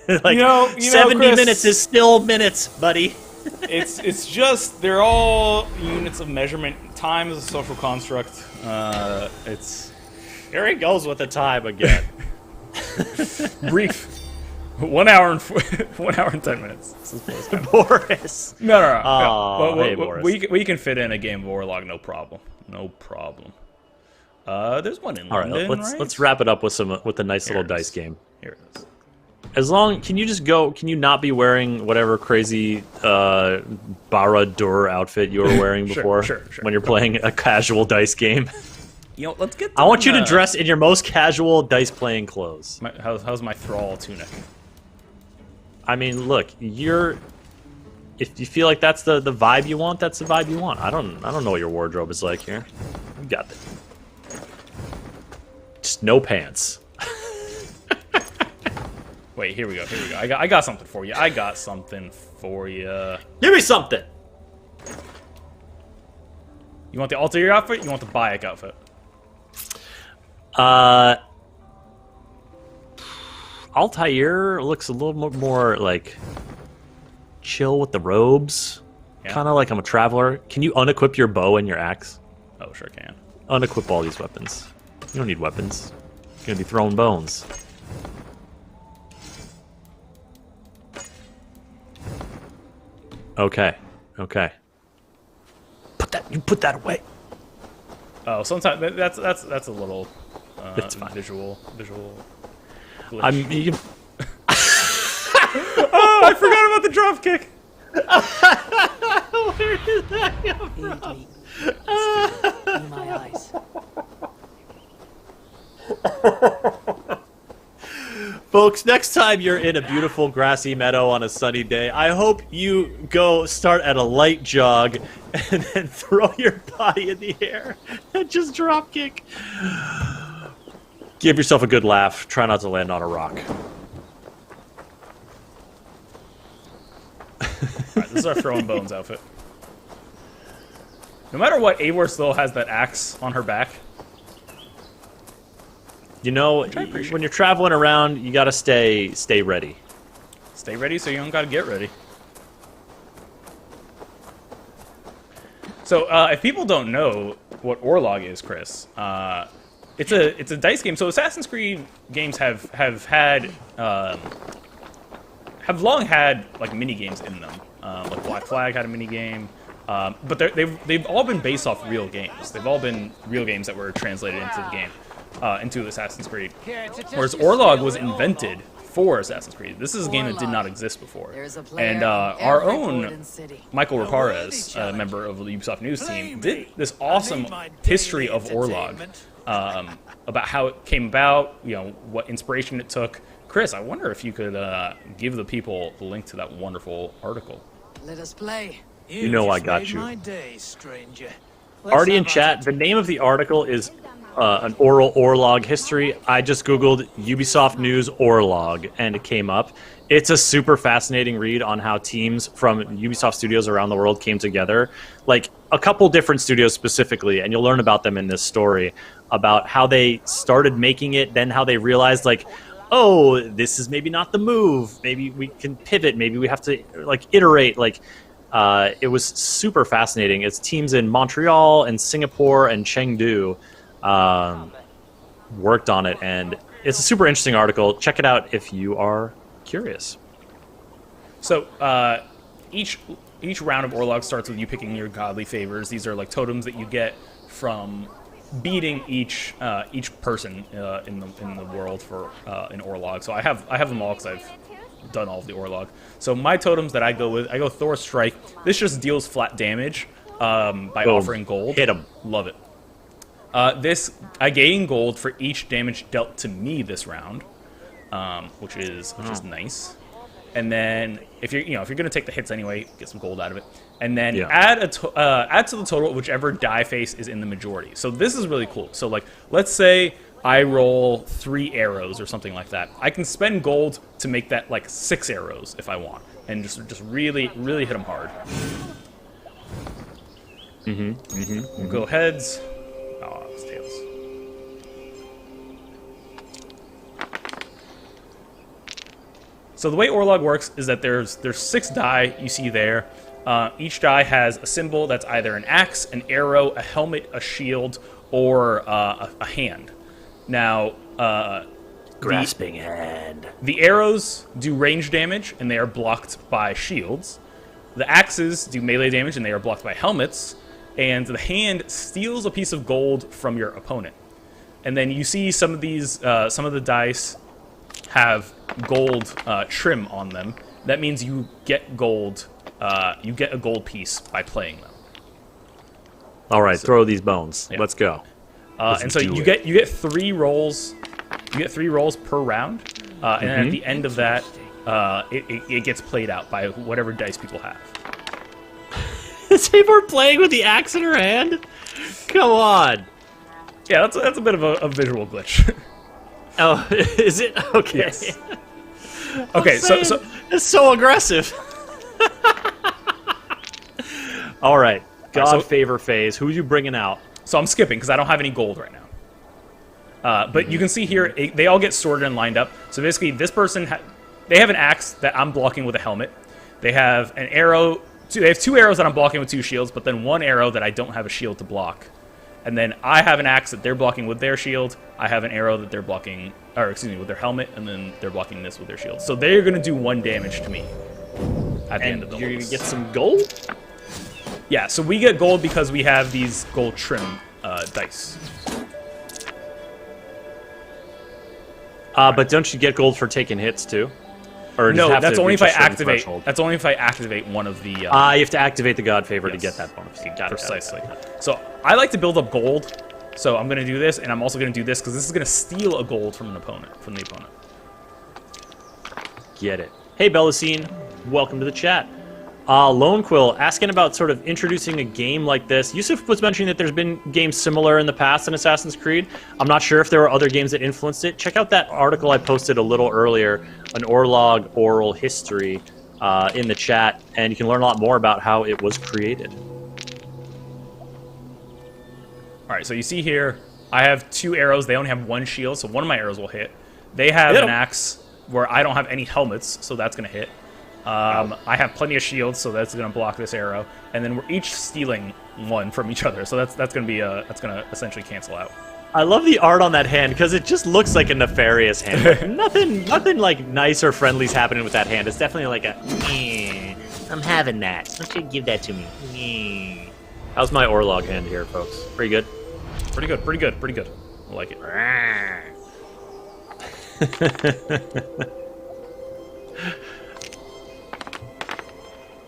Speaker 3: like,
Speaker 2: 70
Speaker 3: Chris, minutes is still minutes, buddy.
Speaker 2: it's just, they're all units of measurement. Time is a social construct.
Speaker 3: Here he goes with the time again.
Speaker 2: Brief. 1 hour and 10 minutes.
Speaker 3: Boris.
Speaker 2: No.
Speaker 3: Oh, hey, Boris.
Speaker 2: We can fit in a game of Orlog, no problem. No problem. There's one in London, right?
Speaker 3: Let's wrap it up with a nice little dice game.
Speaker 2: Here it is.
Speaker 3: Can you not be wearing whatever crazy Barad-dur outfit you were wearing before
Speaker 2: sure.
Speaker 3: when you're playing a casual dice game?
Speaker 2: Let's get.
Speaker 3: I want you to dress in your most casual dice playing clothes.
Speaker 2: How's my thrall tunic?
Speaker 3: I mean, look, if you feel like that's the vibe you want, that's the vibe you want. I don't know what your wardrobe is like here. You got it. Just no pants.
Speaker 2: Wait, here we go. I got something for you.
Speaker 3: Give me something.
Speaker 2: You want the Altair outfit? You want the Bayek outfit?
Speaker 3: Altair looks a little more like chill with the robes.
Speaker 2: Yeah.
Speaker 3: Kind of like I'm a traveler. Can you unequip your bow and your axe?
Speaker 2: Oh, sure can.
Speaker 3: Unequip all these weapons. You don't need weapons. You're gonna be throwing bones. Okay. Put that away.
Speaker 2: Oh, sometimes that's a little
Speaker 3: It's fine.
Speaker 2: visual. Glitch.
Speaker 3: Oh,
Speaker 2: I forgot about the drop kick.
Speaker 3: Where did that come from?
Speaker 1: In my eyes.
Speaker 3: Folks, next time you're in a beautiful grassy meadow on a sunny day, I hope you go start at a light jog and then throw your body in the air and just drop kick. Give yourself a good laugh. Try not to land on a rock.
Speaker 2: Alright, this is our throwing bones outfit. No matter what, Eivor still has that axe on her back.
Speaker 3: You know, when you're traveling around, you gotta stay ready.
Speaker 2: Stay ready so you don't gotta get ready. So, if people don't know what Orlog is, Chris, it's a dice game. So Assassin's Creed games have long had like mini games in them. Like Black Flag had a mini game, but they've all been based off real games. They've all been real games that were translated into the game. Into Assassin's Creed. Whereas Orlog was invented for Assassin's Creed. This is a game that did not exist before.
Speaker 6: There's a player
Speaker 2: And
Speaker 6: in
Speaker 2: our
Speaker 6: every
Speaker 2: own
Speaker 6: Gordon city.
Speaker 2: Michael Raparez, a member of the Ubisoft News team, did this awesome history of Orlog, about how it came about, you know, what inspiration it took. Chris, I wonder if you could give the people the link to that wonderful article.
Speaker 6: Let us play.
Speaker 3: You know I got
Speaker 7: made
Speaker 3: you.
Speaker 7: my day, stranger.
Speaker 3: Already in chat, the name of the article is an oral Orlog history. I just Googled Ubisoft News Orlog, and it came up. It's a super fascinating read on how teams from Ubisoft studios around the world came together. Like, a couple different studios specifically, and you'll learn about them in this story, about how they started making it, then how they realized, like, oh, this is maybe not the move. Maybe we can pivot. Maybe we have to, like, iterate. Like, it was super fascinating. It's teams in Montreal and Singapore and Chengdu worked on it, and it's a super interesting article. Check it out if you are curious.
Speaker 2: So each round of Orlog starts with you picking your godly favors. These are like totems that you get from beating each person in the world for in Orlog. So I have them all because I've done all of the Orlog. So my totems that I go with, I go Thor's Strike. This just deals flat damage by offering gold.
Speaker 3: Hit 'em.
Speaker 2: Love it. This I gain gold for each damage dealt to me this round, which is nice. And then if you're gonna take the hits anyway, get some gold out of it. And then add to the total whichever die face is in the majority. So this is really cool. So like, let's say I roll 3 arrows or something like that. I can spend gold to make that like 6 arrows if I want, and just really hit them hard. We'll go heads. Oh, it's tails. So the way Orlog works is that there's 6 die you see there. Each die has a symbol that's either an axe, an arrow, a helmet, a shield, or a hand. Now,
Speaker 3: Grasping hand.
Speaker 2: the arrows do range damage, and they are blocked by shields. The axes do melee damage, and they are blocked by helmets. And the hand steals a piece of gold from your opponent. And then you see some of these, some of the dice have gold trim on them. That means you get gold. You get a gold piece by playing them.
Speaker 3: All right, throw these bones.
Speaker 2: Yeah.
Speaker 3: Let's go.
Speaker 2: And so you get 3 rolls. You get 3 rolls per round, and then at the end of that, it gets played out by whatever dice people have.
Speaker 3: People are playing with the axe in her hand? Come on.
Speaker 2: Yeah, that's a bit of a visual glitch.
Speaker 3: Oh, is it? Okay.
Speaker 2: Yes. Okay, so
Speaker 3: it's so aggressive. All right, God favor phase. Who are you bringing out?
Speaker 2: So I'm skipping because I don't have any gold right now. But you can see here, they all get sorted and lined up. So basically, this person, they have an axe that I'm blocking with a helmet. They have an arrow. They have 2 arrows that I'm blocking with 2 shields, but then 1 arrow that I don't have a shield to block. And then I have an axe that they're blocking with their shield. I have an arrow that they're blocking, or excuse me, with their helmet, and then they're blocking this with their shield. So they're going to do 1 damage to me at the end of the
Speaker 3: you're
Speaker 2: list.
Speaker 3: gonna get some gold?
Speaker 2: Yeah, so we get gold because we have these gold trim dice.
Speaker 3: But don't you get gold for taking hits too? Or does it
Speaker 2: No,
Speaker 3: have
Speaker 2: that's
Speaker 3: to
Speaker 2: only
Speaker 3: reach
Speaker 2: if I
Speaker 3: a certain
Speaker 2: activate.
Speaker 3: threshold?
Speaker 2: That's only if I activate one of the.
Speaker 3: You have to activate the God favor to
Speaker 2: yes.
Speaker 3: get that bonus. Got it.
Speaker 2: Precisely. So I like to build up gold. So I'm going to do this, and I'm also going to do this because this is going to steal a gold from the opponent.
Speaker 3: Get it. Hey, Bellasine, welcome to the chat. Lone Quill asking about sort of introducing a game like this. Yusuf was mentioning that there's been games similar in the past in Assassin's Creed. I'm not sure if there were other games that influenced it. Check out that article I posted a little earlier, an Orlog oral history in the chat, and you can learn a lot more about how it was created.
Speaker 2: All right, so you see here, I have 2 arrows. They only have 1 shield, so one of my arrows will hit. They have an axe where I don't have any helmets, so that's going to hit. I have plenty of shields, so that's going to block this arrow. And then we're each stealing 1 from each other, so that's going to essentially cancel out.
Speaker 3: I love the art on that hand because it just looks like a nefarious hand. Like, nothing like nice or friendly's happening with that hand. It's definitely like a. I'm having that. Why don't you give that to me? How's my Orlog hand here, folks? Pretty good.
Speaker 2: Pretty good. I like it.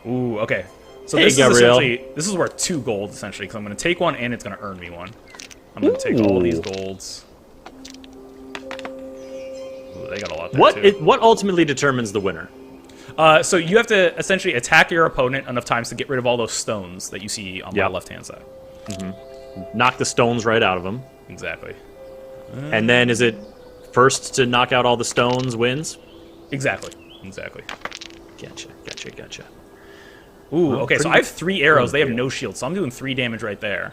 Speaker 2: Ooh, okay. So
Speaker 3: Hey,
Speaker 2: this
Speaker 3: Gabrielle.
Speaker 2: this is worth 2 gold essentially, because I'm going to take one and it's going to earn me one. I'm going to take all these golds. Ooh, they got a lot there too.
Speaker 3: What ultimately determines the winner?
Speaker 2: So you have to essentially attack your opponent enough times to get rid of all those stones that you see on my left-hand side.
Speaker 3: Knock the stones right out of them.
Speaker 2: Exactly.
Speaker 3: And then is it first to knock out all the stones wins?
Speaker 2: Exactly.
Speaker 3: Gotcha.
Speaker 2: Ooh,
Speaker 3: Well,
Speaker 2: okay, so
Speaker 3: pretty-
Speaker 2: I have 3 arrows. They have
Speaker 3: pretty
Speaker 2: no shield, so I'm doing 3 damage right there.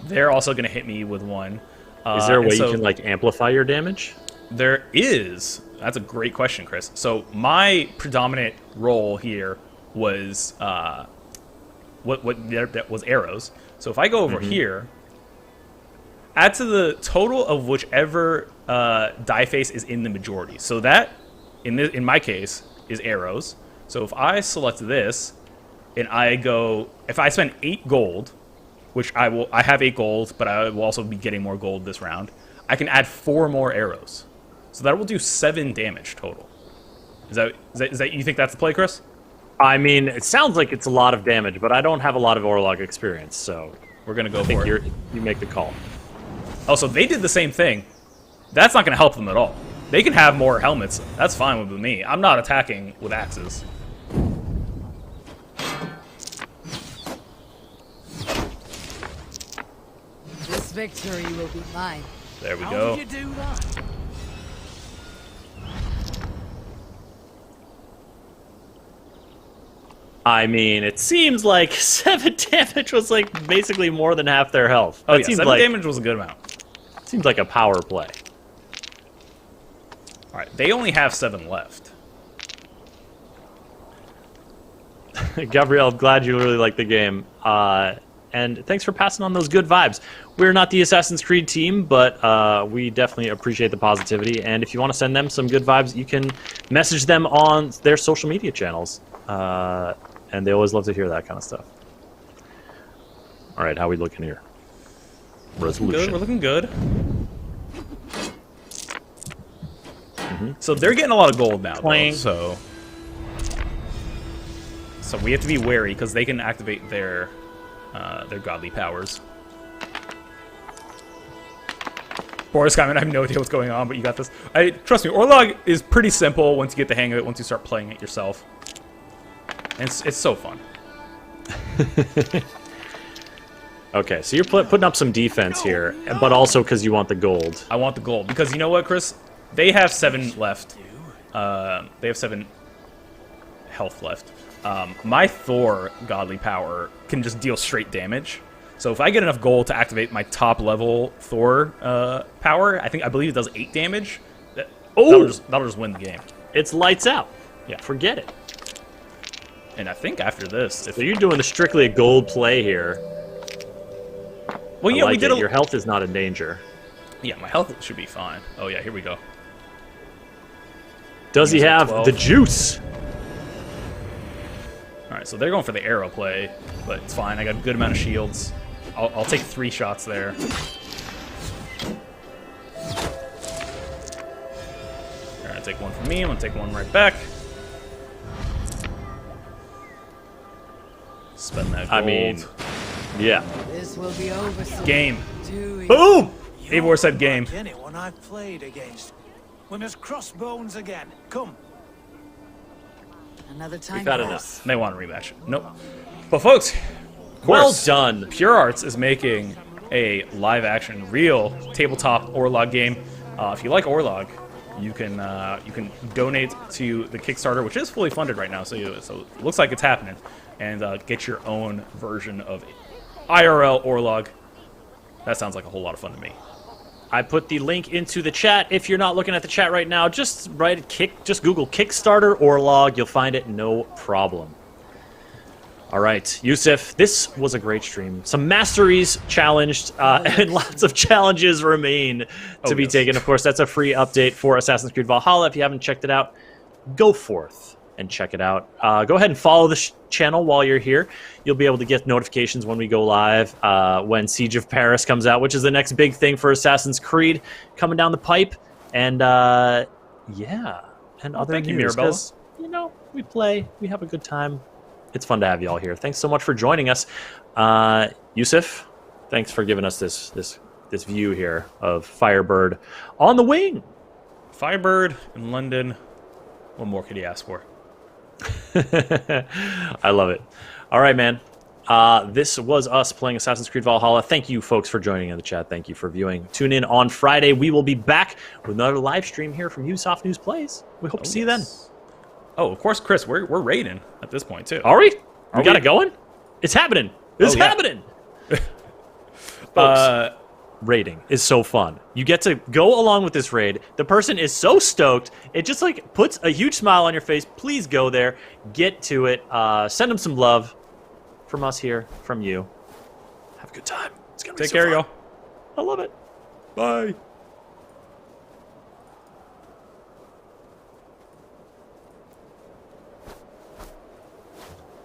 Speaker 2: They're also going to hit me with 1.
Speaker 3: Is there a
Speaker 2: and
Speaker 3: way
Speaker 2: so
Speaker 3: you can like amplify your damage?
Speaker 2: There is. That's a great question, Chris. So my predominant role here was that was arrows. So if I go over here, add to the total of whichever die face is in the majority. So that in my case is arrows. So if I select this and I go, if I spend 8 gold, which I have 8 gold, but I will also be getting more gold this round, I can add 4 more arrows. So that will do 7 damage total. Is that you think that's the play, Chris?
Speaker 3: I mean, it sounds like it's a lot of damage, but I don't have a lot of Orlog experience, so
Speaker 2: We're gonna go
Speaker 3: I think
Speaker 2: for it.
Speaker 3: you make the call.
Speaker 2: Oh, so they did the same thing. That's not gonna help them at all. They can have more helmets. That's fine with me. I'm not attacking with axes.
Speaker 6: This victory will be mine.
Speaker 2: There we
Speaker 5: How
Speaker 2: go.
Speaker 5: did you do that?
Speaker 3: I mean, it seems like 7 damage was like basically more than half their health.
Speaker 2: Oh
Speaker 3: That
Speaker 2: yeah,
Speaker 3: seems
Speaker 2: 7
Speaker 3: like,
Speaker 2: damage was a good amount.
Speaker 3: Seems like a power play.
Speaker 2: All right, they only have 7 left.
Speaker 3: Gabrielle, I'm glad you really like the game. And thanks for passing on those good vibes. We're not the Assassin's Creed team, but we definitely appreciate the positivity. And if you want to send them some good vibes, you can message them on their social media channels. And they always love to hear that kind of stuff. All right, how we looking here? Resolution.
Speaker 2: Good, we're looking good. So they're getting a lot of gold now, though,
Speaker 3: Clang.
Speaker 2: so we have to be wary because they can activate their godly powers. Boris Skyman, I have no idea what's going on, but you got this. Trust me, Orlog is pretty simple once you get the hang of it, once you start playing it yourself. And it's so fun.
Speaker 3: Okay, so you're putting up some defense here, but also because you want the gold.
Speaker 2: I want the gold because you know what, Chris? They have 7 left. They have 7 health left. My Thor godly power can just deal straight damage. So if I get enough gold to activate my top level Thor power, I believe it does 8 damage. That'll just win the game.
Speaker 3: It's lights out.
Speaker 2: Yeah.
Speaker 3: Forget it.
Speaker 2: And I think after this,
Speaker 3: So you're doing strictly a gold play here.
Speaker 2: well,
Speaker 3: I
Speaker 2: yeah,
Speaker 3: like
Speaker 2: we did
Speaker 3: it. Your health is not in danger.
Speaker 2: yeah, my health should be fine. Oh yeah, here we go.
Speaker 3: Does he
Speaker 2: He's at
Speaker 3: have
Speaker 2: 12.
Speaker 3: the juice?
Speaker 2: All right, so they're going for the arrow play, but it's fine. I got a good amount of shields. I'll take 3 shots there. All right, take 1 from me. I'm gonna take 1 right back. Spend that gold.
Speaker 3: I mean, yeah.
Speaker 6: This will be over soon.
Speaker 2: Game.
Speaker 6: Too easy.
Speaker 2: Boom! Eivor said game.
Speaker 5: Like anyone I've played against. We must cross bones again. Come.
Speaker 6: Another time.
Speaker 3: We've had
Speaker 6: for
Speaker 3: enough.
Speaker 6: us.
Speaker 2: They want a rematch. Nope. But folks, of
Speaker 3: Well
Speaker 2: course,
Speaker 3: done.
Speaker 2: Pure Arts is making a live-action, real tabletop Orlog game. If you like Orlog, you can donate to the Kickstarter, which is fully funded right now. So it looks like it's happening, and get your own version of IRL Orlog. That sounds like a whole lot of fun to me.
Speaker 3: I put the link into the chat. If you're not looking at the chat right now, just just Google Kickstarter Orlog. You'll find it, no problem. All right, Yusuf, this was a great stream. Some masteries challenged, and lots of challenges remain to be
Speaker 2: yes.
Speaker 3: taken. Of course, that's a free update for Assassin's Creed Valhalla. If you haven't checked it out, go forth and check it out. Go ahead and follow the channel while you're here. You'll be able to get notifications when we go live, when Siege of Paris comes out, which is the next big thing for Assassin's Creed coming down the pipe. And, yeah, and other
Speaker 2: thank you,
Speaker 3: news,
Speaker 2: Mirabella.
Speaker 3: 'cause, you know, we play, we have a good time. It's fun to have you all here. Thanks so much for joining us. Yusuf, thanks for giving us this view here of Firebird on the wing.
Speaker 2: Firebird in London. What more could he ask for?
Speaker 3: I love it. All right, man. This was us playing Assassin's Creed Valhalla. Thank you, folks, for joining in the chat. Thank you for viewing. Tune in on Friday. We will be back with another live stream here from Ubisoft News Plays. We hope to see you then.
Speaker 2: Oh, of course, Chris. We're raiding at this point too.
Speaker 3: Are we? We got it going? It's happening. It's happening. Folks, raiding is so fun. You get to go along with this raid. The person is so stoked. It just like puts a huge smile on your face. Please go there. Get to it. Send them some love. From us here, from you. Have a good time. It's gonna be
Speaker 2: Take care, y'all.
Speaker 3: I love it.
Speaker 2: Bye.